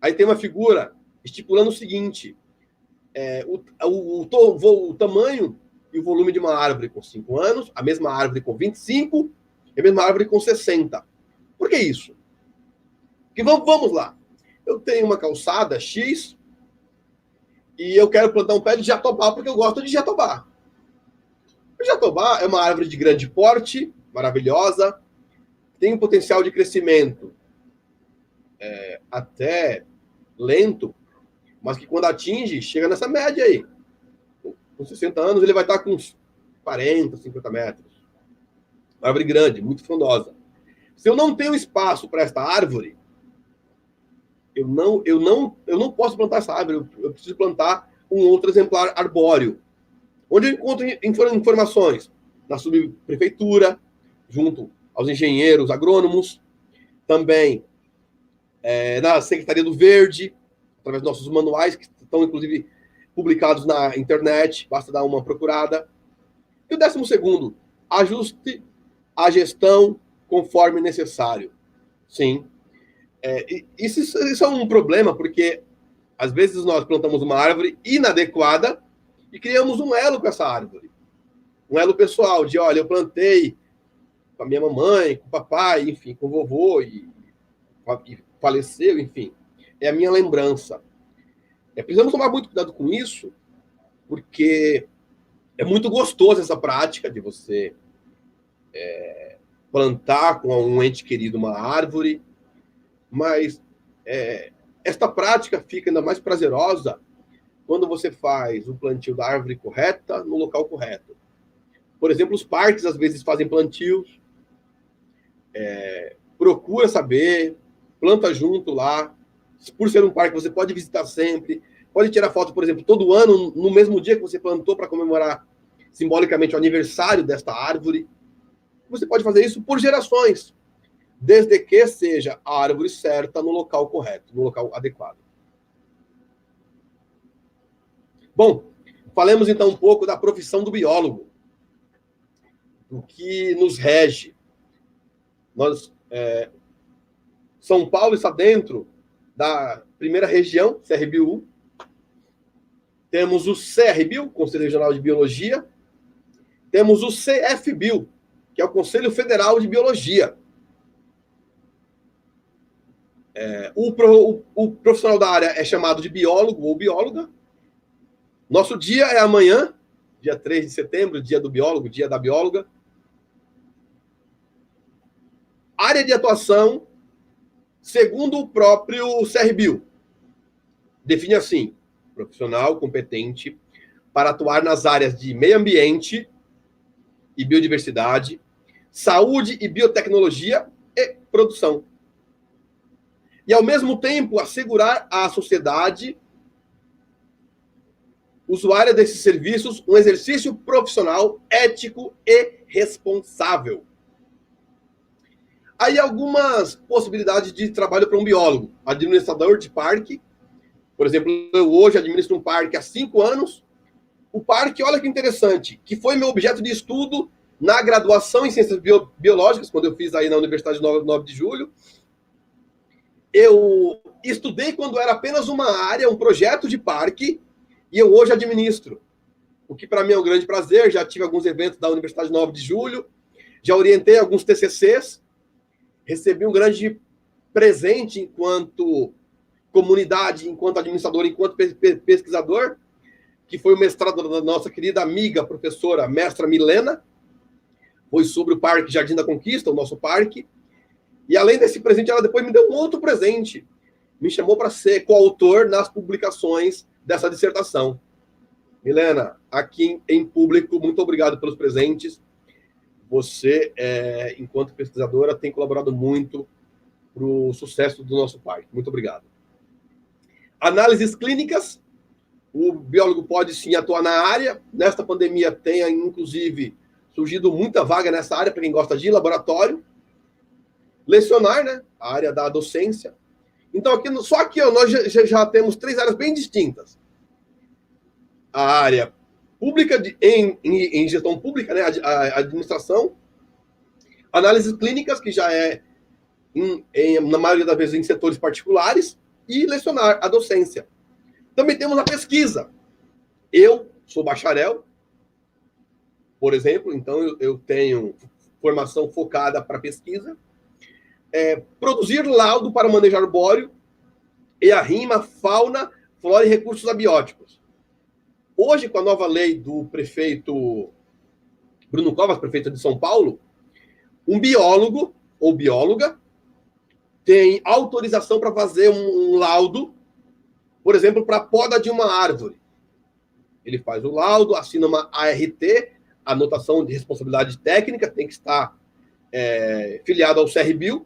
Aí tem uma figura estipulando o seguinte, o tamanho e o volume de uma árvore com 5 anos, a mesma árvore com 25 e a mesma árvore com 60. Por que isso? Porque vamos lá. Eu tenho uma calçada X e eu quero plantar um pé de jatobá porque eu gosto de jatobá. O jatobá é uma árvore de grande porte, maravilhosa, tem um potencial de crescimento até lento, mas que quando atinge, chega nessa média aí. Com 60 anos, ele vai estar com uns 40, 50 metros. Árvore grande, muito frondosa. Se eu não tenho espaço para esta árvore, eu não posso plantar essa árvore, eu preciso plantar um outro exemplar arbóreo. Onde eu encontro informações? Na subprefeitura, junto aos engenheiros agrônomos, também na Secretaria do Verde, através dos nossos manuais, que estão, inclusive, publicados na internet, basta dar uma procurada. E o 12º, ajuste a gestão conforme necessário. Sim. Isso é um problema, porque às vezes nós plantamos uma árvore inadequada e criamos um elo com essa árvore. Um elo pessoal, de olha, eu plantei com a minha mamãe, com o papai, enfim, com o vovô, e faleceu, enfim. É a minha lembrança. Precisamos tomar muito cuidado com isso, porque é muito gostoso essa prática de você plantar com um ente querido uma árvore, mas esta prática fica ainda mais prazerosa quando você faz o plantio da árvore correta no local correto. Por exemplo, os parques às vezes fazem plantios, procura saber, planta junto lá. Por ser um parque, você pode visitar sempre, pode tirar foto, por exemplo, todo ano, no mesmo dia que você plantou, para comemorar simbolicamente o aniversário desta árvore. Você pode fazer isso por gerações, desde que seja a árvore certa no local correto, no local adequado. Bom, falemos então um pouco da profissão do biólogo, do que nos rege. São Paulo está dentro da primeira região, CRBio. Temos o CRBio, Conselho Regional de Biologia. Temos o CFBio, que é o Conselho Federal de Biologia. O profissional da área é chamado de biólogo ou bióloga. Nosso dia é amanhã, dia 3 de setembro, dia do biólogo, dia da bióloga. Área de atuação, segundo o próprio CRBio, define assim: profissional competente para atuar nas áreas de meio ambiente e biodiversidade, saúde e biotecnologia e produção. E, ao mesmo tempo, assegurar à sociedade usuária desses serviços um exercício profissional ético e responsável. Aí algumas possibilidades de trabalho para um biólogo. Administrador de parque. Por exemplo, eu hoje administro um parque há 5 anos. O parque, olha que interessante, que foi meu objeto de estudo na graduação em Ciências Biológicas, quando eu fiz aí na Universidade 9 de Julho. Eu estudei quando era apenas uma área, um projeto de parque, e eu hoje administro. O que para mim é um grande prazer. Já tive alguns eventos da Universidade 9 de Julho, já orientei alguns TCCs, recebi um grande presente enquanto comunidade, enquanto administrador, enquanto pesquisador, que foi o mestrado da nossa querida amiga, professora, mestra Milena. Foi sobre o Parque Jardim da Conquista, o nosso parque. E além desse presente, ela depois me deu um outro presente. Me chamou para ser coautor nas publicações dessa dissertação. Milena, aqui em público, muito obrigado pelos presentes. Você, enquanto pesquisadora, tem colaborado muito para o sucesso do nosso parque. Muito obrigado. Análises clínicas. O biólogo pode, sim, atuar na área. Nesta pandemia tem, inclusive, surgido muita vaga nessa área para quem gosta de laboratório. Lecionar, né? A área da docência. Então, só aqui nós já temos 3 áreas bem distintas. A área pública, em gestão pública, né? A administração. Análises clínicas, que já na maioria das vezes, em setores particulares. E lecionar, a docência. Também temos a pesquisa. Eu sou bacharel, por exemplo, então eu tenho formação focada para pesquisa. Produzir laudo para manejo arbóreo e a rima, fauna, flora e recursos abióticos. Hoje, com a nova lei do prefeito Bruno Covas, prefeito de São Paulo, um biólogo ou bióloga tem autorização para fazer um laudo, por exemplo, para a poda de uma árvore. Ele faz o laudo, assina uma ART, anotação de responsabilidade técnica, tem que estar filiado ao CRBio.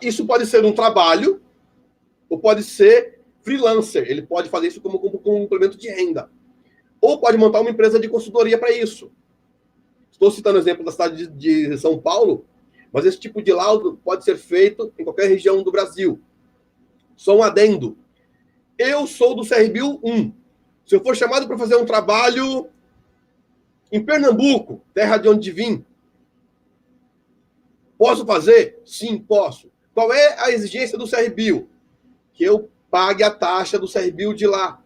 Isso pode ser um trabalho ou pode ser freelancer. Ele pode fazer isso como complemento de renda. Ou pode montar uma empresa de consultoria para isso. Estou citando o exemplo da cidade de São Paulo, mas esse tipo de laudo pode ser feito em qualquer região do Brasil. Só um adendo. Eu sou do CRBio 1. Se eu for chamado para fazer um trabalho em Pernambuco, terra de onde vim, posso fazer? Sim, posso. Qual é a exigência do CRBio? Que eu pague a taxa do CRBio de lá.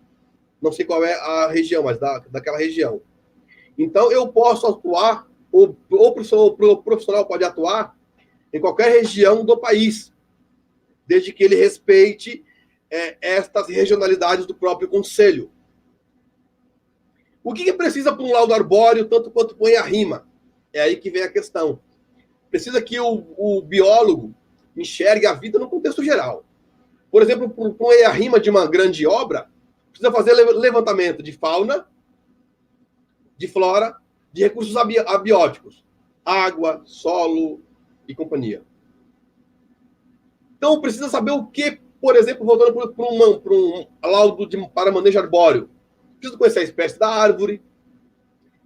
Não sei qual é a região, mas daquela região. Então, eu posso atuar, ou o profissional pode atuar em qualquer região do país, desde que ele respeite estas regionalidades do próprio conselho. O que precisa para um laudo arbóreo, tanto quanto põe a rima? É aí que vem a questão. Precisa que o biólogo enxergue a vida no contexto geral. Por exemplo, põe a rima de uma grande obra, precisa fazer levantamento de fauna, de flora, de recursos abióticos, água, solo e companhia. Então, precisa saber o que, por exemplo, voltando para um laudo para manejo arbóreo. Precisa conhecer a espécie da árvore,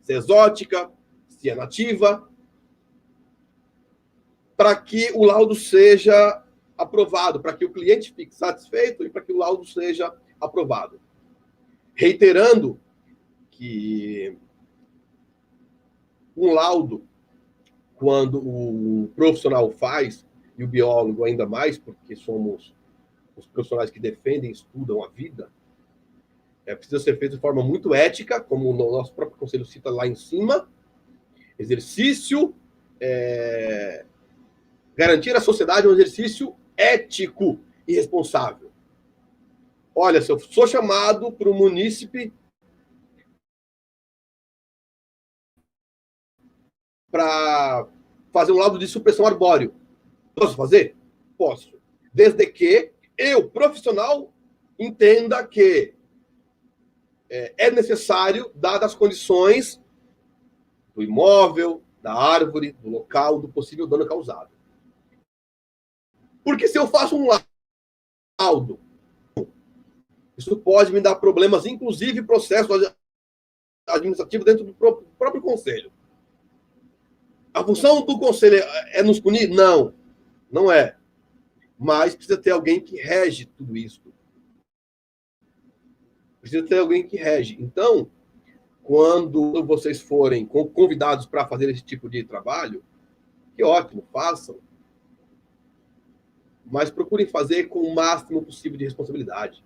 se é exótica, se é nativa, para que o laudo seja aprovado, para que o cliente fique satisfeito e para que o laudo seja aprovado. Reiterando que um laudo, quando o profissional faz, e o biólogo ainda mais, porque somos os profissionais que defendem, estudam a vida, precisa ser feito de forma muito ética, como o nosso próprio conselho cita lá em cima, exercício, garantir à sociedade um exercício ético e responsável. Olha, se eu sou chamado para o munícipe para fazer um laudo de supressão arbóreo, posso fazer? Posso. Desde que eu, profissional, entenda que é necessário, dadas as condições do imóvel, da árvore, do local, do possível dano causado. Porque se eu faço um laudo, isso pode me dar problemas, inclusive processo administrativo dentro do próprio conselho. A função do conselho é nos punir? Não, não é. Mas precisa ter alguém que rege tudo isso. Precisa ter alguém que rege. Então, quando vocês forem convidados para fazer esse tipo de trabalho, que ótimo, façam. Mas procurem fazer com o máximo possível de responsabilidade.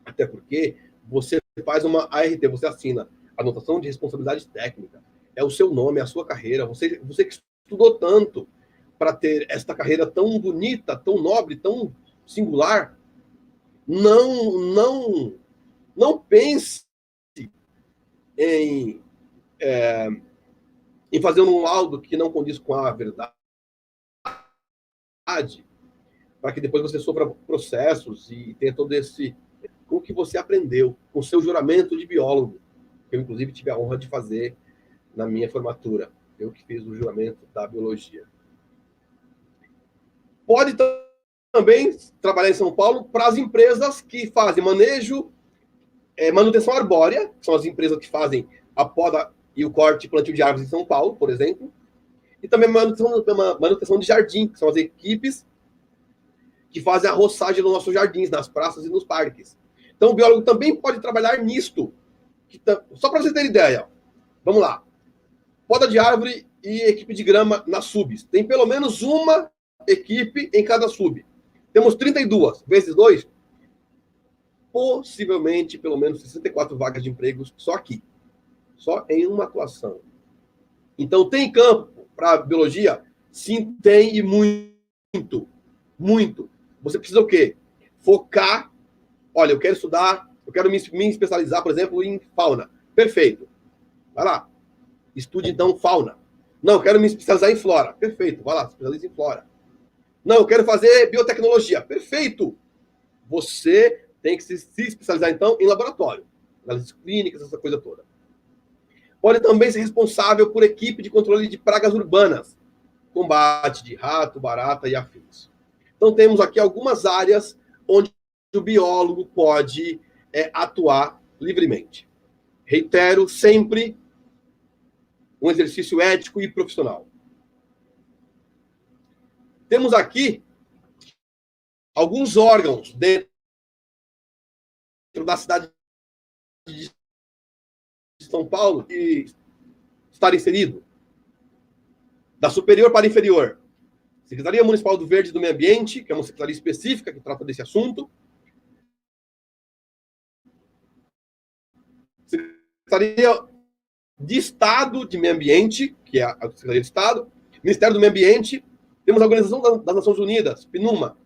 Até porque você faz uma ART, você assina anotação de responsabilidade técnica. É o seu nome, é a sua carreira. Você que estudou tanto para ter esta carreira tão bonita, tão nobre, tão singular, não pense em fazer um laudo que não condiz com a verdade, para que depois você sofra processos e tenha todo esse... com o que você aprendeu, com o seu juramento de biólogo, que eu, inclusive, tive a honra de fazer na minha formatura. Eu que fiz o juramento da biologia. Pode também trabalhar em São Paulo para as empresas que fazem manejo, manutenção arbórea, que são as empresas que fazem a poda e o corte e plantio de árvores em São Paulo, por exemplo, e também manutenção de jardim, que são as equipes que fazem a roçagem nos nossos jardins, nas praças e nos parques. Então, o biólogo também pode trabalhar nisto. Só para vocês terem ideia, vamos lá. Poda de árvore e equipe de grama nas subs. Tem pelo menos uma equipe em cada sub. Temos 32, vezes 2, possivelmente pelo menos 64 vagas de empregos só aqui. Só em uma atuação. Então, tem campo para biologia? Sim, tem, e muito. Muito. Você precisa o quê? Focar. Olha, eu quero estudar, eu quero me especializar, por exemplo, em fauna. Perfeito. Vai lá. Estude, então, fauna. Não, eu quero me especializar em flora. Perfeito, vai lá, se especializa em flora. Não, eu quero fazer biotecnologia. Perfeito. Você tem que se especializar, então, em laboratório. Análises clínicas, essa coisa toda. Pode também ser responsável por equipe de controle de pragas urbanas. Combate de rato, barata e afins. Então, temos aqui algumas áreas onde o biólogo pode atuar livremente. Reitero, sempre um exercício ético e profissional. Temos aqui alguns órgãos dentro da cidade de São Paulo que estar inserido. Da superior para inferior. Secretaria Municipal do Verde e do Meio Ambiente, que é uma secretaria específica que trata desse assunto. Secretaria de Estado de Meio Ambiente, que é a Secretaria de Estado. Ministério do Meio Ambiente. Temos a Organização das Nações Unidas, PNUMA.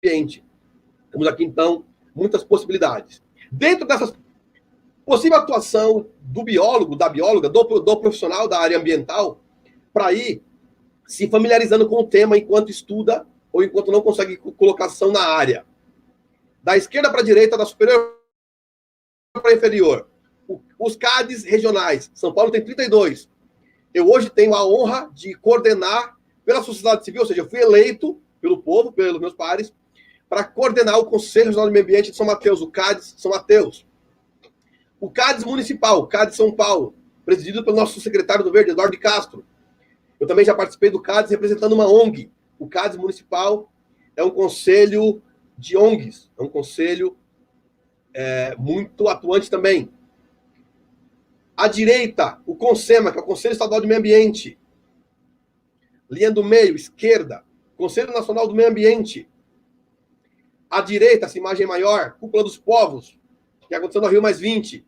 Temos aqui, então, muitas possibilidades. Dentro dessas possível atuação do biólogo, da bióloga, do profissional da área ambiental, para ir se familiarizando com o tema enquanto estuda ou enquanto não consegue colocação na área. Da esquerda para a direita, da superior para a inferior. Os CADs regionais. São Paulo tem 32. Eu hoje tenho a honra de coordenar pela sociedade civil, ou seja, eu fui eleito pelo povo, pelos meus pares, para coordenar o Conselho Regional de Meio Ambiente de São Mateus, o CADES São Mateus. O CADES Municipal, o CADES São Paulo, presidido pelo nosso secretário do Verde, Eduardo de Castro. Eu também já participei do CADES representando uma ONG. O CADES Municipal é um conselho de ONGs, é um conselho muito atuante também. À direita, o CONSEMA, que é o Conselho Estadual de Meio Ambiente. Linha do meio, esquerda, Conselho Nacional do Meio Ambiente. À direita, essa imagem maior, Cúpula dos Povos, que aconteceu no Rio+20.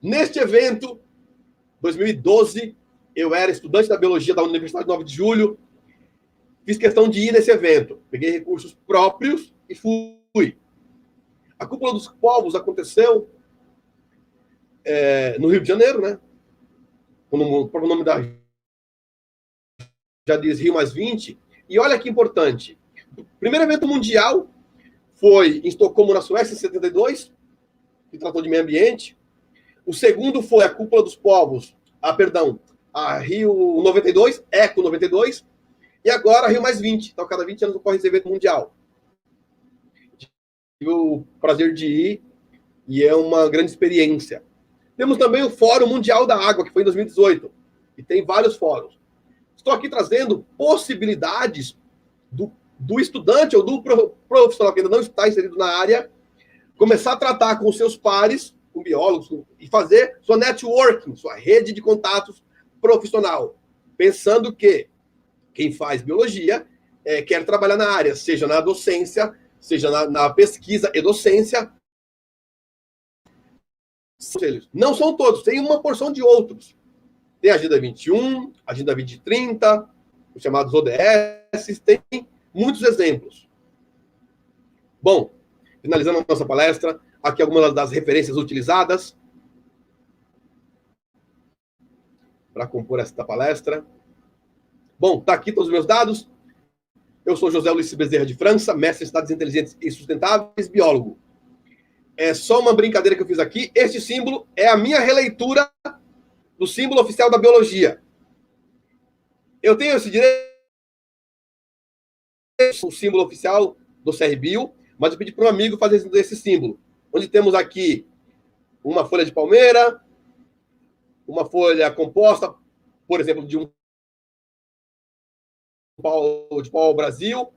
Neste evento, 2012, eu era estudante da Biologia da Universidade 9 de Julho, fiz questão de ir nesse evento. Peguei recursos próprios e fui. A Cúpula dos Povos aconteceu no Rio de Janeiro, né? O próprio nome já diz Rio+20. E olha que importante. O primeiro evento mundial foi em Estocolmo, na Suécia, em 72, que tratou de meio ambiente. O segundo foi a Cúpula dos Povos, a Rio 92, Eco 92, e agora a Rio+20. Então, cada 20 anos ocorre esse evento mundial. Tive o prazer de ir e é uma grande experiência. Temos também o Fórum Mundial da Água, que foi em 2018, e tem vários fóruns. Estou aqui trazendo possibilidades do estudante ou do profissional que ainda não está inserido na área, começar a tratar com seus pares, com biólogos, e fazer sua networking, sua rede de contatos profissional, pensando que quem faz biologia quer trabalhar na área, seja na docência, seja na pesquisa e docência. Não são todos, tem uma porção de outros. Tem a Agenda 21, a Agenda 2030, os chamados ODS, tem muitos exemplos. Bom, finalizando a nossa palestra, aqui algumas das referências utilizadas para compor esta palestra. Bom, tá aqui todos os meus dados. Eu sou José Luiz Bezerra de França, mestre em cidades inteligentes e sustentáveis, biólogo. É só uma brincadeira que eu fiz aqui. Este símbolo é a minha releitura do símbolo oficial da biologia. Eu tenho esse direito, o símbolo oficial do CRBio, mas eu pedi para um amigo fazer esse símbolo. Onde temos aqui uma folha de palmeira, uma folha composta, por exemplo, de pau Brasil,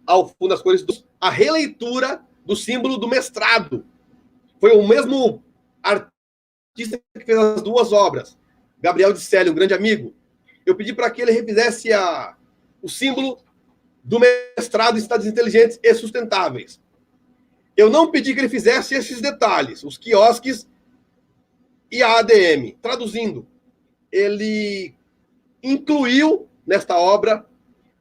ao fundo as cores a releitura do símbolo do mestrado. Foi o mesmo artista que fez as duas obras, Gabriel de Célio, um grande amigo. Eu pedi para que ele refizesse o símbolo do mestrado em cidades inteligentes e sustentáveis. Eu não pedi que ele fizesse esses detalhes, os quiosques e a ADM. Traduzindo, ele incluiu nesta obra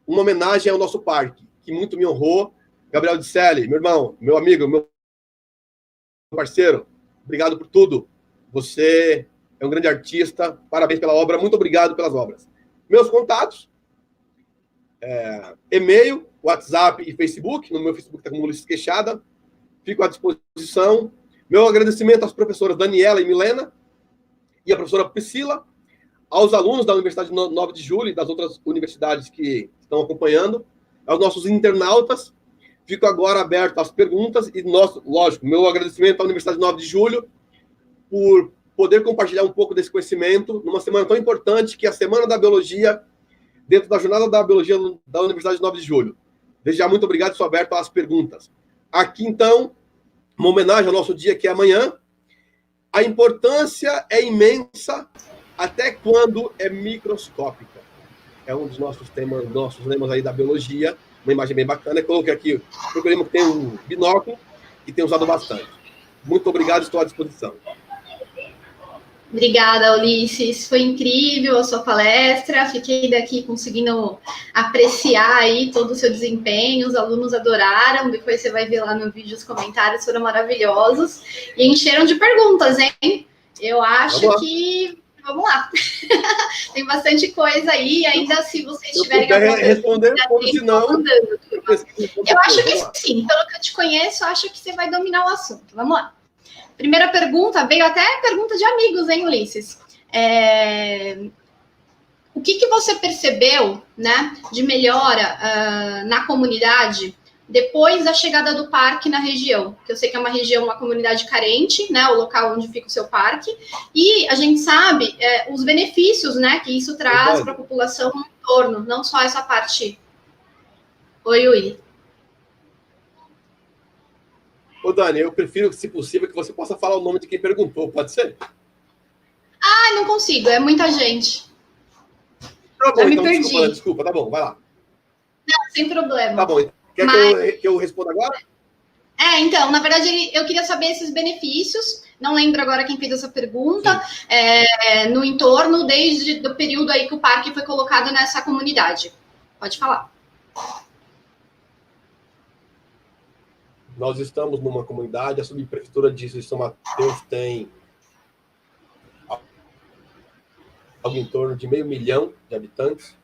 uma homenagem ao nosso parque, que muito me honrou. Gabriel de Célio, meu irmão, meu amigo, meu parceiro, obrigado por tudo. Você é um grande artista, parabéns pela obra, muito obrigado pelas obras. Meus contatos, e-mail, WhatsApp e Facebook. No meu Facebook está como Ulisses Queixada. Fico à disposição. Meu agradecimento às professoras Daniela e Milena e à professora Priscila, aos alunos da Universidade 9 de Julho e das outras universidades que estão acompanhando, aos nossos internautas. Fico agora aberto às perguntas e, lógico, meu agradecimento à Universidade 9 de Julho por poder compartilhar um pouco desse conhecimento numa semana tão importante que é a Semana da Biologia, dentro da Jornada da Biologia da Universidade 9 de Julho. Desde já, muito obrigado, estou aberto às perguntas. Aqui, então, uma homenagem ao nosso dia, que é amanhã. A importância é imensa até quando é microscópica. É um dos nossos lemas aí da biologia, uma imagem bem bacana. Eu coloquei aqui, procuremos que tem um binóculo e tem usado bastante. Muito obrigado, estou à disposição. Obrigada, Ulisses. Foi incrível a sua palestra. Fiquei daqui conseguindo apreciar aí todo o seu desempenho. Os alunos adoraram. Depois você vai ver lá no vídeo, os comentários foram maravilhosos. E encheram de perguntas, hein? Eu acho que... Vamos lá. Tem bastante coisa aí. Ainda se vocês tiverem alguma coisa... responder, se não... Eu acho que sim. Pelo que eu te conheço, eu acho que você vai dominar o assunto. Vamos lá. Primeira pergunta, veio até pergunta de amigos, hein, Ulisses? O que você percebeu, né, de melhora na comunidade depois da chegada do parque na região? Que eu sei que é uma região, uma comunidade carente, né, o local onde fica o seu parque, e a gente sabe os benefícios, né, que isso traz para a população no entorno, não só essa parte. Oi, Ui. Ô, Dani, eu prefiro, se possível, que você possa falar o nome de quem perguntou, pode ser? Ah, não consigo, é muita gente. Tá bom, já me então, perdi. Desculpa, tá bom, vai lá. Não, sem problema. Tá bom, quer que eu responda agora? Então, na verdade, eu queria saber esses benefícios, não lembro agora quem fez essa pergunta, no entorno, desde o período aí que o parque foi colocado nessa comunidade. Pode falar. Nós estamos numa comunidade, a subprefeitura de São Mateus tem algo em torno de 500 mil de habitantes.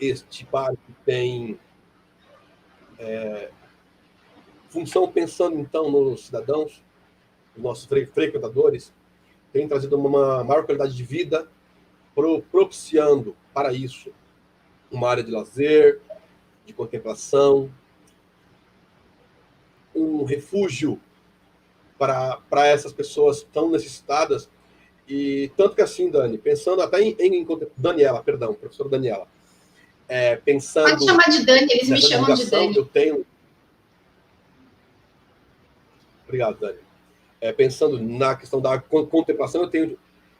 Este parque tem função, pensando então nos cidadãos, nos nossos frequentadores, tem trazido uma maior qualidade de vida, propiciando para isso uma área de lazer, de contemplação, um refúgio para essas pessoas tão necessitadas. E tanto que assim, Dani, pensando até Daniela, perdão, professora Daniela, pensando... Pode chamar de Dani, eles me chamam de Dani. Eu tenho... Obrigado, Dani. Pensando na questão da contemplação, eu tenho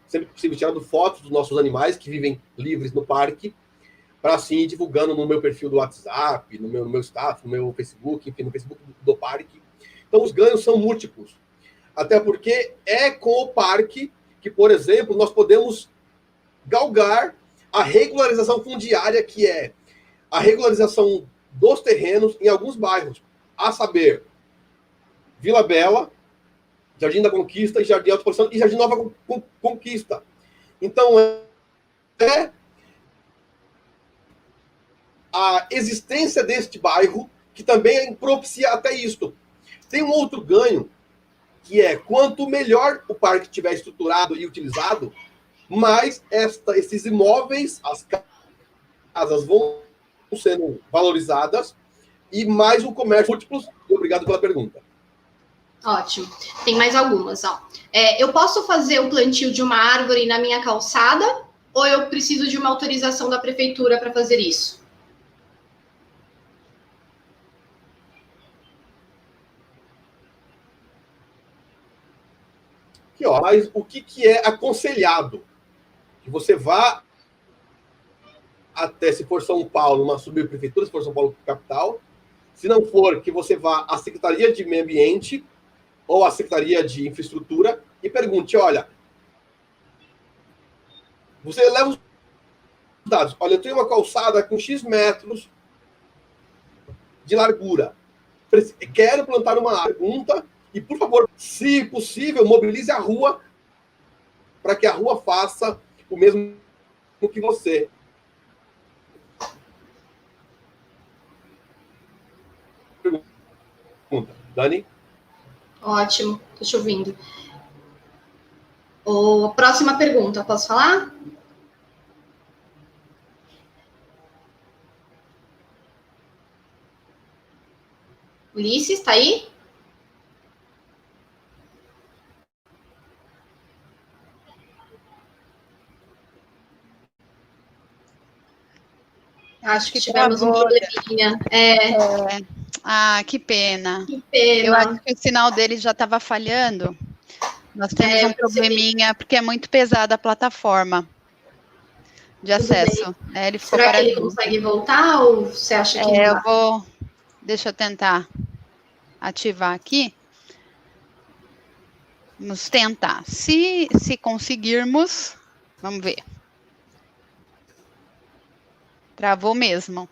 sempre que possível tirado fotos dos nossos animais que vivem livres no parque, para assim ir divulgando no meu perfil do WhatsApp, no meu status, no meu Facebook, enfim, no Facebook do parque. Então, os ganhos são múltiplos. Até porque é com o parque que, por exemplo, nós podemos galgar a regularização fundiária, que é a regularização dos terrenos em alguns bairros, a saber, Vila Bela, Jardim da Conquista, Jardim Alto Posição e Jardim Nova Conquista. Então, a existência deste bairro, que também propicia até isto. Tem um outro ganho, que é quanto melhor o parque estiver estruturado e utilizado, mais esses imóveis, as casas vão sendo valorizadas e mais o comércio múltiplos. Obrigado pela pergunta. Ótimo. Tem mais algumas. Eu posso fazer o plantio de uma árvore na minha calçada ou eu preciso de uma autorização da prefeitura para fazer isso? Mas o que é aconselhado? Que você vá até, se for São Paulo, uma subprefeitura, se for São Paulo capital. Se não for, que você vá à Secretaria de Meio Ambiente ou à Secretaria de Infraestrutura e pergunte, olha, você leva os dados. Olha, eu tenho uma calçada com X metros de largura. Quero plantar uma árvore. Pergunta. E, por favor, se possível, mobilize a rua para que a rua faça o mesmo que você. Pergunta. Dani? Ótimo, tô te ouvindo. Próxima pergunta, posso falar? Ulisses, tá aí? Acho que tivemos um probleminha. Ah, que pena. Que pena. Eu acho que o sinal dele já estava falhando. Nós temos um probleminha, porque é muito pesada a plataforma de acesso. Ele ficou Será paradinho. que ele consegue voltar ou você acha que não dá? Deixa eu tentar ativar aqui. Vamos tentar. Se conseguirmos, vamos ver. Travou mesmo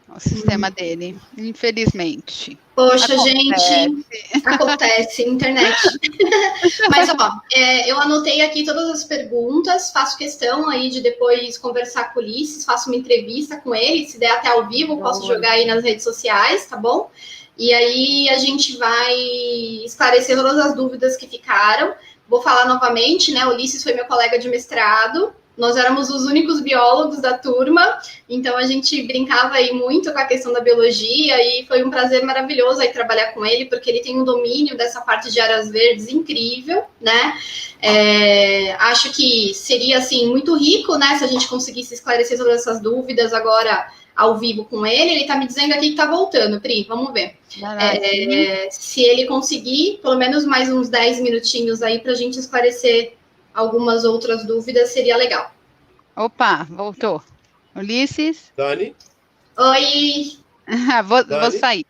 o sistema dele, infelizmente. Poxa, gente, acontece, internet. Mas, eu anotei aqui todas as perguntas, faço questão aí de depois conversar com o Ulisses, faço uma entrevista com ele, se der até ao vivo, posso jogar aí nas redes sociais, tá bom? E aí a gente vai esclarecer todas as dúvidas que ficaram. Vou falar novamente, né? O Ulisses foi meu colega de mestrado, nós éramos os únicos biólogos da turma, então a gente brincava aí muito com a questão da biologia e foi um prazer maravilhoso aí trabalhar com ele, porque ele tem um domínio dessa parte de áreas verdes incrível, né? Acho que seria, assim, muito rico, né, se a gente conseguisse esclarecer todas essas dúvidas agora ao vivo com ele. Ele tá me dizendo aqui que tá voltando, Pri, vamos ver. Se ele conseguir, pelo menos mais uns 10 minutinhos aí pra gente esclarecer algumas outras dúvidas, seria legal. Opa, voltou. Ulisses? Dani? Oi! Vou sair.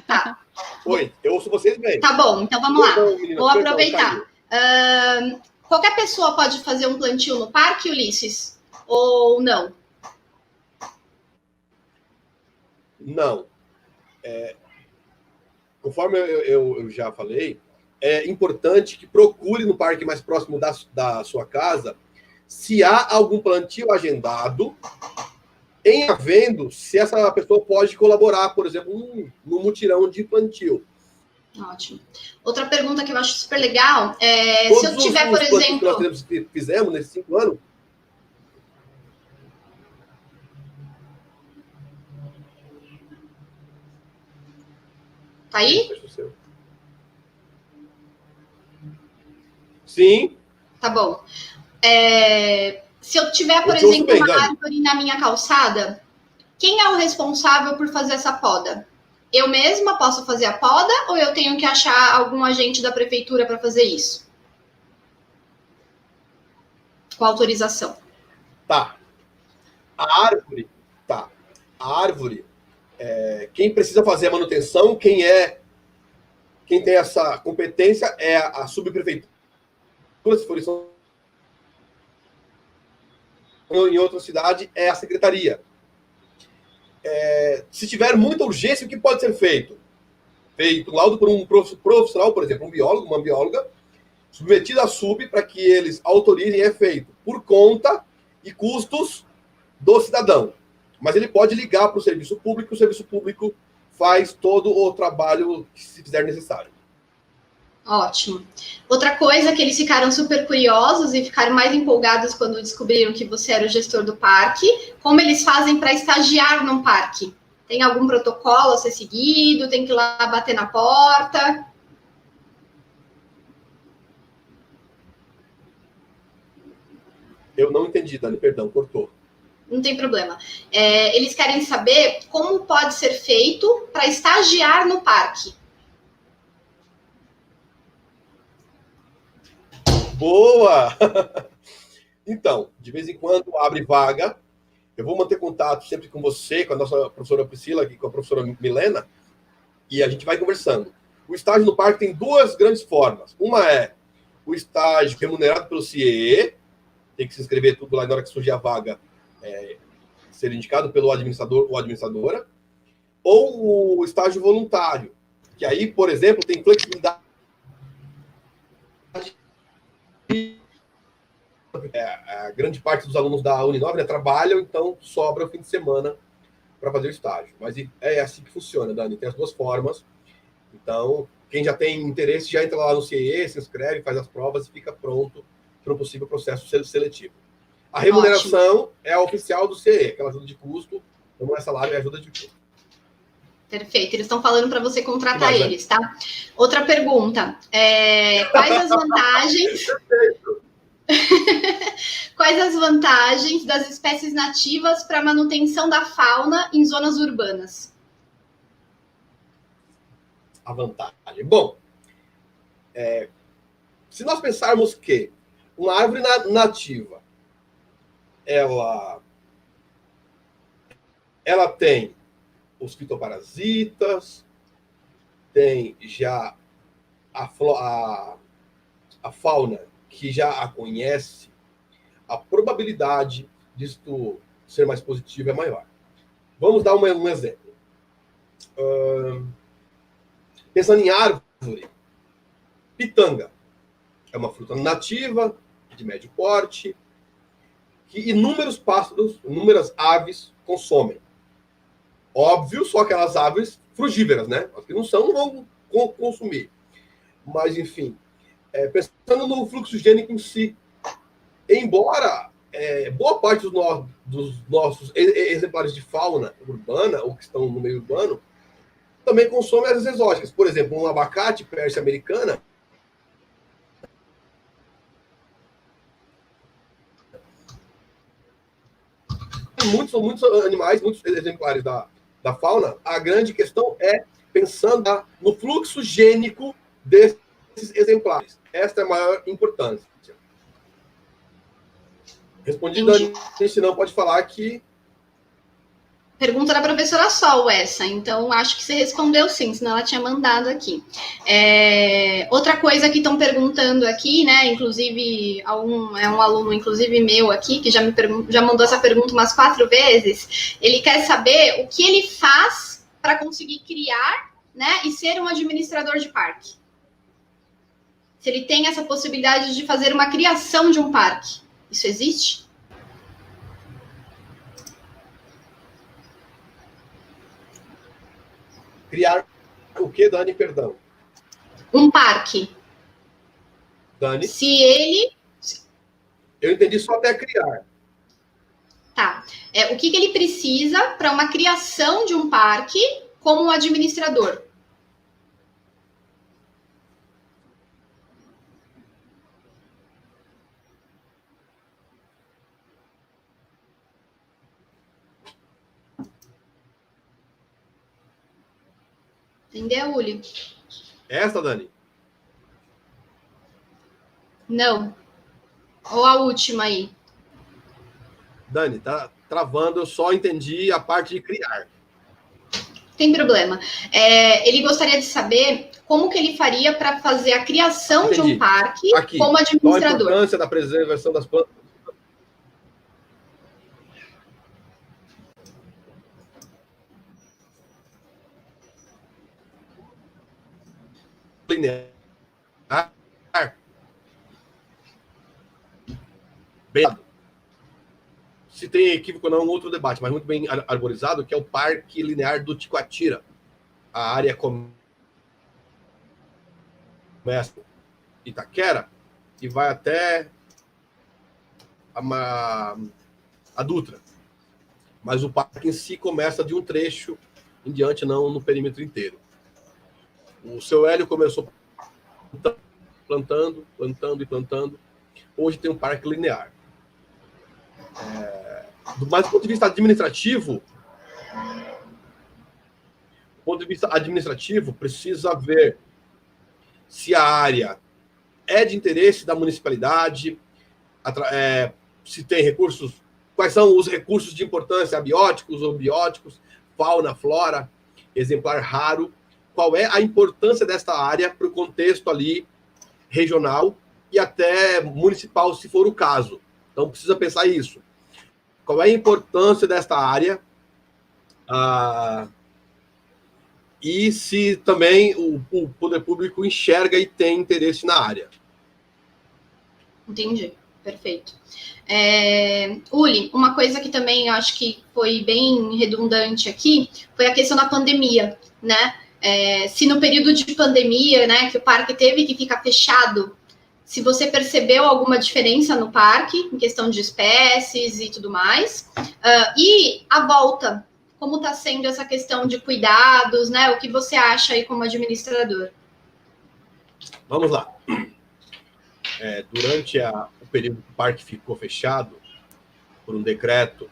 Tá. Oi, eu ouço vocês bem. Tá bom, então vamos lá. Vou aproveitar. Qualquer pessoa pode fazer um plantio no parque, Ulisses? Ou não? Não. Conforme eu já falei, é importante que procure no parque mais próximo da sua casa se há algum plantio agendado, em havendo, se essa pessoa pode colaborar, por exemplo, no mutirão de plantio. Ótimo. Outra pergunta que eu acho super legal é se eu tiver, por exemplo... Que nós fizemos nesses 5 anos. Tá aí? Sim. Tá bom. Se eu tiver, por exemplo, uma árvore na minha calçada, quem é o responsável por fazer essa poda? Eu mesma posso fazer a poda ou eu tenho que achar algum agente da prefeitura para fazer isso? Com autorização. Tá. A árvore, quem precisa fazer a manutenção, quem tem essa competência é a subprefeitura, se for em outra cidade, é a secretaria. Se tiver muita urgência, o que pode ser feito? Feito um laudo por um profissional, por exemplo, um biólogo, uma bióloga, submetido à SUB para que eles autorizem, é feito por conta e custos do cidadão. Mas ele pode ligar para o serviço público faz todo o trabalho que se fizer necessário. Ótimo. Outra coisa que eles ficaram super curiosos e ficaram mais empolgados quando descobriram que você era o gestor do parque, como eles fazem para estagiar num parque? Tem algum protocolo a ser seguido? Tem que ir lá bater na porta? Eu não entendi, Dani, perdão, cortou. Não tem problema. Eles querem saber como pode ser feito para estagiar no parque. Boa! Então, de vez em quando abre vaga. Eu vou manter contato sempre com você, com a nossa professora Priscila, aqui com a professora Milena, e a gente vai conversando. O estágio no parque tem 2 grandes formas. Uma é o estágio remunerado pelo CIE, tem que se inscrever tudo lá na hora que surgir a vaga, ser indicado pelo administrador ou administradora, ou o estágio voluntário, que aí, por exemplo, tem flexibilidade a grande parte dos alunos da Uninove, né, trabalham, então sobra o fim de semana para fazer o estágio. Mas é assim que funciona, Dani, tem as duas formas. Então, quem já tem interesse já entra lá no CIE, se inscreve, faz as provas e fica pronto para um possível processo seletivo. A remuneração Ótimo. é a oficial do CIE, aquela ajuda de custo, não é salário, é ajuda de custo. Perfeito, eles estão falando para você contratar eles, tá? Outra pergunta, quais as vantagens... Quais as vantagens das espécies nativas para a manutenção da fauna em zonas urbanas? A vantagem. Bom, se nós pensarmos que uma árvore nativa, ela tem os fitoparasitas, tem já a fauna que já a conhece, a probabilidade disso ser mais positivo é maior. Vamos dar um exemplo. Pensando em árvore, pitanga é uma fruta nativa, de médio porte, que inúmeros pássaros, inúmeras aves consomem. Óbvio, só aquelas aves frugívoras, né? As que não são, não vão consumir. Mas, enfim, pensando no fluxo gênico em si, embora boa parte dos nossos exemplares de fauna urbana, ou que estão no meio urbano, também consomem as exóticas. Por exemplo, um abacate persa americana muitos animais, muitos exemplares da fauna. A grande questão é pensando no fluxo gênico desses exemplares. Esta é a maior importância. Respondido, se não pode falar que... Pergunta da professora Sol essa, então acho que você respondeu sim, senão ela tinha mandado aqui. Outra coisa que estão perguntando aqui, né, inclusive é um aluno, inclusive meu aqui, que já mandou essa pergunta umas 4 vezes, ele quer saber o que ele faz para conseguir criar, né, e ser um administrador de parque. Se ele tem essa possibilidade de fazer uma criação de um parque. Isso existe? Criar o que, Dani? Perdão. Um parque. Dani? Se ele... Eu entendi só até criar. Tá. O que ele precisa para uma criação de um parque como um administrador? Entendeu, Uli? Essa, Dani? Não. Ou a última aí? Dani, tá travando, eu só entendi a parte de criar. Tem problema. Ele gostaria de saber como que ele faria para fazer a criação de um parque como administrador. Qual a importância da preservação das plantas? Linear. Bem, se tem equívoco não, outro debate, mas muito bem arborizado, que é o Parque Linear do Ticoatira. A área começa Itaquera e vai até a Dutra. Mas o parque em si começa de um trecho em diante, não no perímetro inteiro. O seu Hélio começou plantando e plantando. Hoje tem um parque linear. Mas do ponto de vista administrativo, precisa ver se a área é de interesse da municipalidade, se tem recursos, quais são os recursos de importância, abióticos ou bióticos, fauna, flora, exemplar raro, qual é a importância desta área para o contexto ali regional e até municipal, se for o caso. Então, precisa pensar isso. Qual é a importância desta área? E se também o poder público enxerga e tem interesse na área. Entendi. Perfeito. Uli, uma coisa que também eu acho que foi bem redundante aqui foi a questão da pandemia, né? Se no período de pandemia, né, que o parque teve que ficar fechado, se você percebeu alguma diferença no parque, em questão de espécies e tudo mais, e a volta, como está sendo essa questão de cuidados, né? O que você acha aí como administrador? Vamos lá. Durante o período que o parque ficou fechado, por um decreto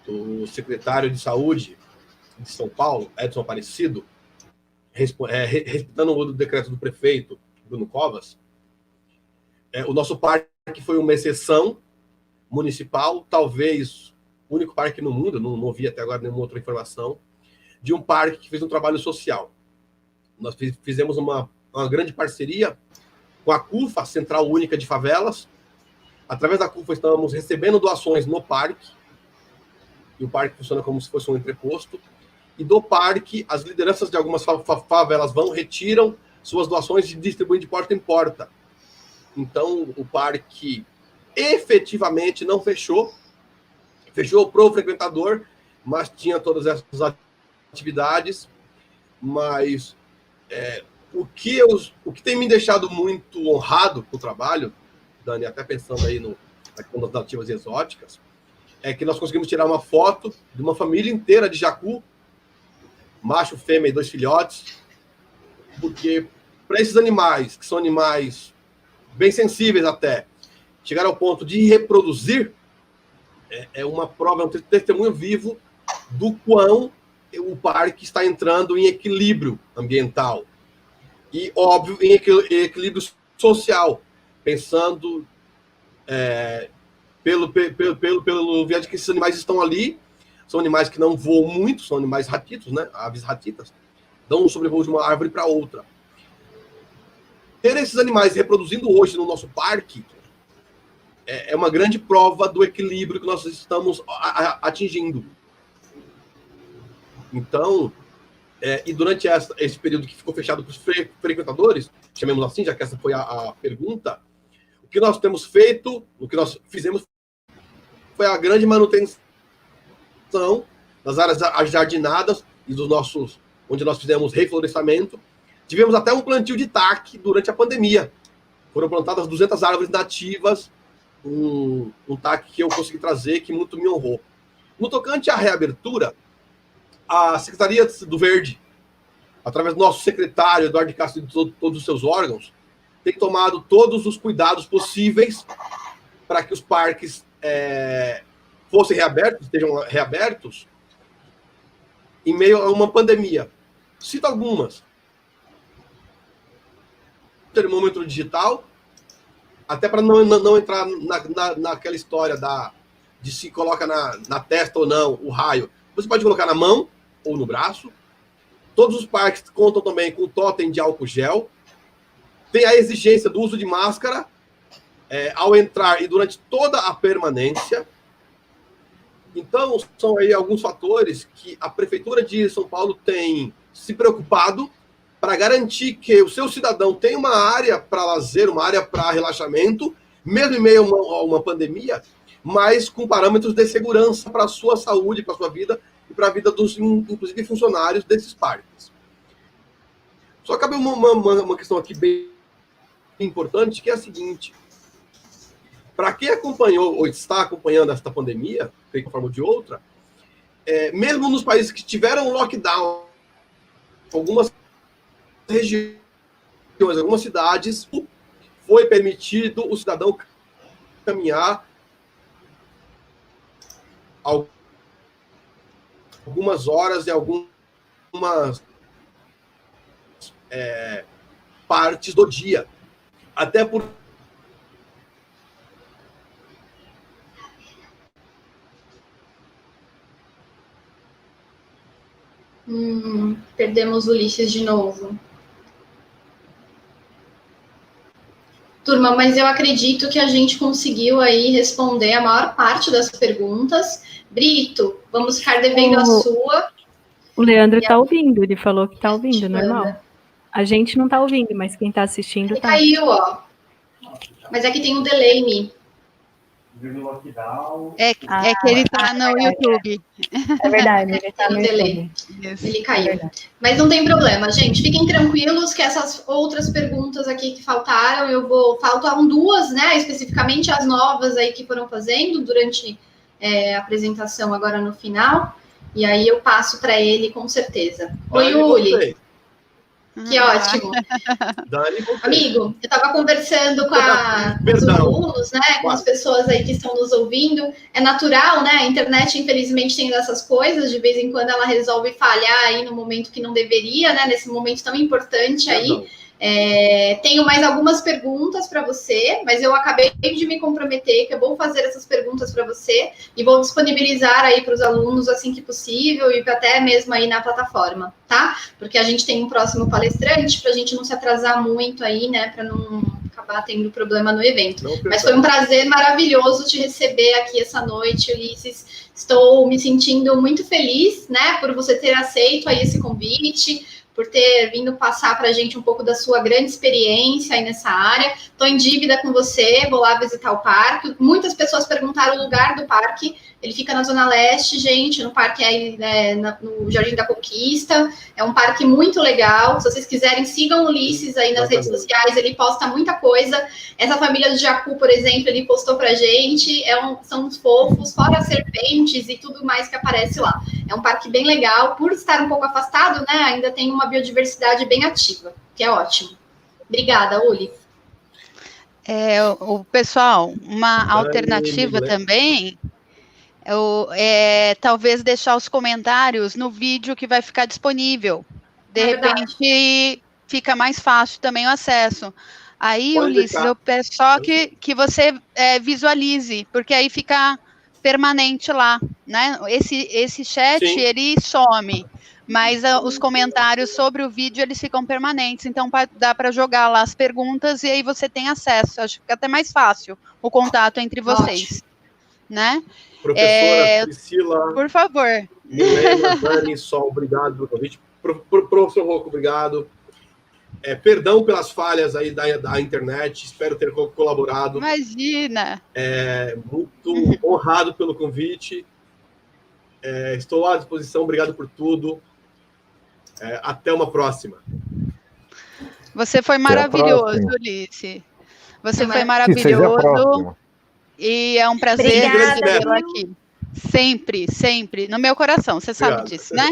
do secretário de Saúde de São Paulo, Edson Aparecido, respeitando o decreto do prefeito, Bruno Covas, o nosso parque foi uma exceção municipal, talvez o único parque no mundo, não ouvi até agora nenhuma outra informação, de um parque que fez um trabalho social. Nós fizemos uma grande parceria com a CUFA, Central Única de Favelas. Através da CUFA, estamos recebendo doações no parque, e o parque funciona como se fosse um entreposto, e do parque, as lideranças de algumas favelas retiram suas doações e distribuem de porta em porta. Então, o parque efetivamente não fechou para o frequentador, mas tinha todas essas atividades. Mas o que tem me deixado muito honrado com o trabalho, Dani, até pensando aí na questão das nativas e exóticas, é que nós conseguimos tirar uma foto de uma família inteira de jacu, macho, fêmea e 2 filhotes, porque para esses animais, que são animais bem sensíveis até, chegar ao ponto de reproduzir, é uma prova, é um testemunho vivo do quão o parque está entrando em equilíbrio ambiental e, óbvio, em equilíbrio social, pensando pelo viés de que esses animais estão ali, são animais que não voam muito, são animais ratitos, né? Aves ratitas, dão um sobrevoo de uma árvore para outra. Ter esses animais reproduzindo hoje no nosso parque é uma grande prova do equilíbrio que nós estamos atingindo. Então, e durante esse período que ficou fechado para os frequentadores, chamemos assim, já que essa foi a pergunta, o que nós temos feito, o que nós fizemos foi a grande manutenção das áreas ajardinadas e onde nós fizemos reflorestamento. Tivemos até um plantio de taque durante a pandemia. Foram plantadas 200 árvores nativas, um taque que eu consegui trazer, que muito me honrou. No tocante à reabertura, a Secretaria do Verde, através do nosso secretário, Eduardo Castro, e de todos os seus órgãos, tem tomado todos os cuidados possíveis para que os parques fossem reabertos, estejam reabertos, em meio a uma pandemia. Cito algumas. Termômetro digital, até para não entrar naquela história de se coloca na testa ou não o raio. Você pode colocar na mão ou no braço. Todos os parques contam também com totem de álcool gel. Tem a exigência do uso de máscara ao entrar e durante toda a permanência. Então, são aí alguns fatores que a Prefeitura de São Paulo tem se preocupado para garantir que o seu cidadão tenha uma área para lazer, uma área para relaxamento, mesmo em meio a uma pandemia, mas com parâmetros de segurança para a sua saúde, para a sua vida e para a vida dos, inclusive, funcionários desses parques. Só cabe uma questão aqui bem importante, que é a seguinte: para quem acompanhou ou está acompanhando esta pandemia, de uma forma ou de outra, mesmo nos países que tiveram lockdown, algumas regiões, algumas cidades, foi permitido o cidadão caminhar algumas horas em algumas partes do dia. Até por Perdemos o Ulisses de novo. Turma, mas eu acredito que a gente conseguiu aí responder a maior parte das perguntas. Brito, vamos ficar devendo a sua. O Leandro está ouvindo, ele falou que está ouvindo, normal. A gente não está ouvindo, mas quem está assistindo está. Caiu, ó. Mas aqui tem um delay, Mi. É que ele está no YouTube. É verdade, ele está no delay. Isso. Ele caiu. Mas não tem problema, gente. Fiquem tranquilos que essas outras perguntas aqui que faltaram, faltam duas, né? Especificamente as novas aí que foram fazendo durante a apresentação agora no final. E aí eu passo para ele com certeza. Oi, Uli. Que ótimo. Amigo, eu estava conversando com os alunos, né, com as pessoas aí que estão nos ouvindo. É natural, né? A internet, infelizmente, tem dessas coisas. De vez em quando ela resolve falhar aí no momento que não deveria, né? Nesse momento tão importante aí. Tenho mais algumas perguntas para você, mas eu acabei de me comprometer que eu vou fazer essas perguntas para você e vou disponibilizar aí para os alunos assim que possível e até mesmo aí na plataforma, tá? Porque a gente tem um próximo palestrante para a gente não se atrasar muito aí, né? Para não acabar tendo problema no evento. Mas foi um prazer maravilhoso te receber aqui essa noite, Ulisses. Estou me sentindo muito feliz, né? Por você ter aceito aí esse convite, por ter vindo passar para a gente um pouco da sua grande experiência aí nessa área. Estou em dívida com você, vou lá visitar o parque. Muitas pessoas perguntaram o lugar do parque. Ele fica na Zona Leste, gente, no parque aí, no Jardim da Conquista. É um parque muito legal. Se vocês quiserem, sigam o Ulisses aí nas redes sociais, ele posta muita coisa. Essa família do Jacu, por exemplo, ele postou pra gente. São uns fofos, fora as serpentes e tudo mais que aparece lá. É um parque bem legal. Por estar um pouco afastado, né, ainda tem uma biodiversidade bem ativa, que é ótimo. Obrigada, Uli. Pessoal, uma alternativa também talvez deixar os comentários no vídeo que vai ficar disponível. De repente, fica mais fácil também o acesso. Aí, Ulisses, eu peço só que você visualize, porque aí fica permanente lá, né? Esse chat, sim, ele some, mas os comentários sobre o vídeo, eles ficam permanentes, então dá para jogar lá as perguntas e aí você tem acesso. Acho que fica até mais fácil o contato entre vocês, né? Professora Priscila, por favor. Milena, Dani, Sol, obrigado pelo convite. Professor Rocco, obrigado. Perdão pelas falhas aí da internet, espero ter colaborado. Imagina! Muito honrado pelo convite. Estou à disposição, obrigado por tudo. Até uma próxima. Você foi maravilhoso, Ulisses. Você foi maravilhoso. E é um prazer recebê-lo aqui. Sempre, sempre. No meu coração, você sabe disso, né?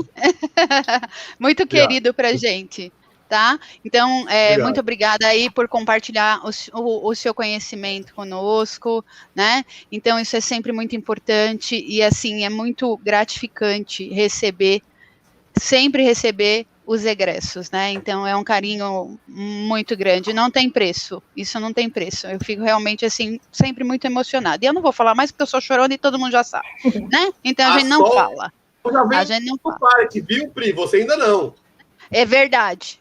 Muito querido pra gente. Tá? Então, muito obrigada aí por compartilhar o seu conhecimento conosco, né? Então, isso é sempre muito importante e, assim, é muito gratificante sempre receber os egressos, né? Então, é um carinho muito grande, não tem preço, isso não tem preço. Eu fico realmente, assim, sempre muito emocionada. E eu não vou falar mais porque eu sou chorona e todo mundo já sabe, né? Então, a gente não fala. A gente não fala. Parque, viu, Pri? Você ainda não. É verdade.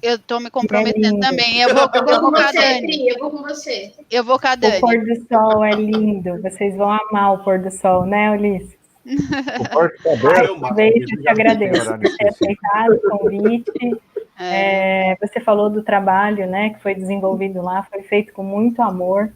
Eu tô me comprometendo também. Eu vou com a Dani. Eu vou com você. Eu vou com a Dani. O pôr do sol é lindo. Vocês vão amar o pôr do sol, né, Ulisses? O parque tá aberto. Uma vez eu te agradeço por ter aceitado o convite. Você falou do trabalho, né, que foi desenvolvido lá, foi feito com muito amor.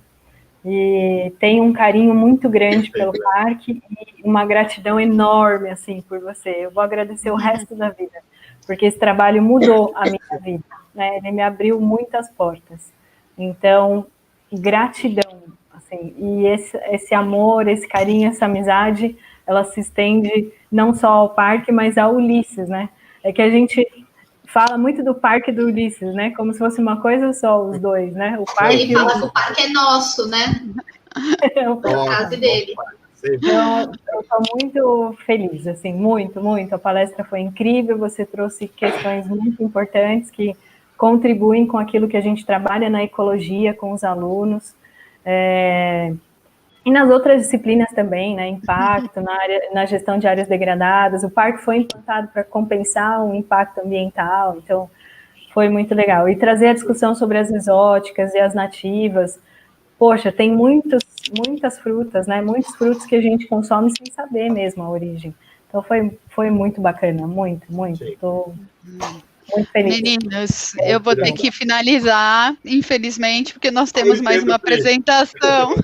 E tem um carinho muito grande pelo parque e uma gratidão enorme, assim, por você. Eu vou agradecer o resto da vida, porque esse trabalho mudou a minha vida, né? Ele me abriu muitas portas. Então, gratidão, assim, e esse amor, esse carinho, essa amizade, ela se estende não só ao parque, mas ao Ulisses, né? É que a gente fala muito do parque do Ulisses, né? Como se fosse uma coisa só, os dois, né? O parque. Ele fala que o parque é nosso, né? É o caso dele. Então, eu estou muito feliz, assim, muito, muito. A palestra foi incrível, você trouxe questões muito importantes que contribuem com aquilo que a gente trabalha na ecologia, com os alunos, e nas outras disciplinas também, né, impacto, na gestão de áreas degradadas. O parque foi implantado para compensar o impacto ambiental, então foi muito legal. E trazer a discussão sobre as exóticas e as nativas. Poxa, tem muitas frutas, né? Muitos frutos que a gente consome sem saber mesmo a origem. Então foi muito bacana, muito. Estou Muito feliz. Meninos, eu vou ter que finalizar, infelizmente, porque nós temos mais uma apresentação.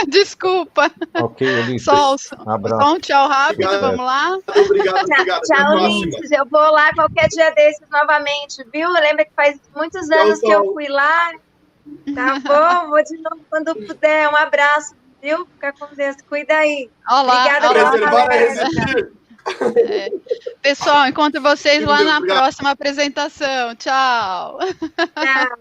Desculpa. Ok, Ulisses. Só Abraço. um tchau rápido, vamos lá. Obrigado. Tchau, Ulisses. Eu vou lá qualquer dia desses novamente, viu? Lembra que faz muitos anos que eu fui lá. Tá bom? Vou de novo quando puder. Um abraço, viu? Fica com Deus. Cuida aí. Olá. Obrigada. Pessoal, encontro vocês lá na próxima apresentação. Tchau. Tchau.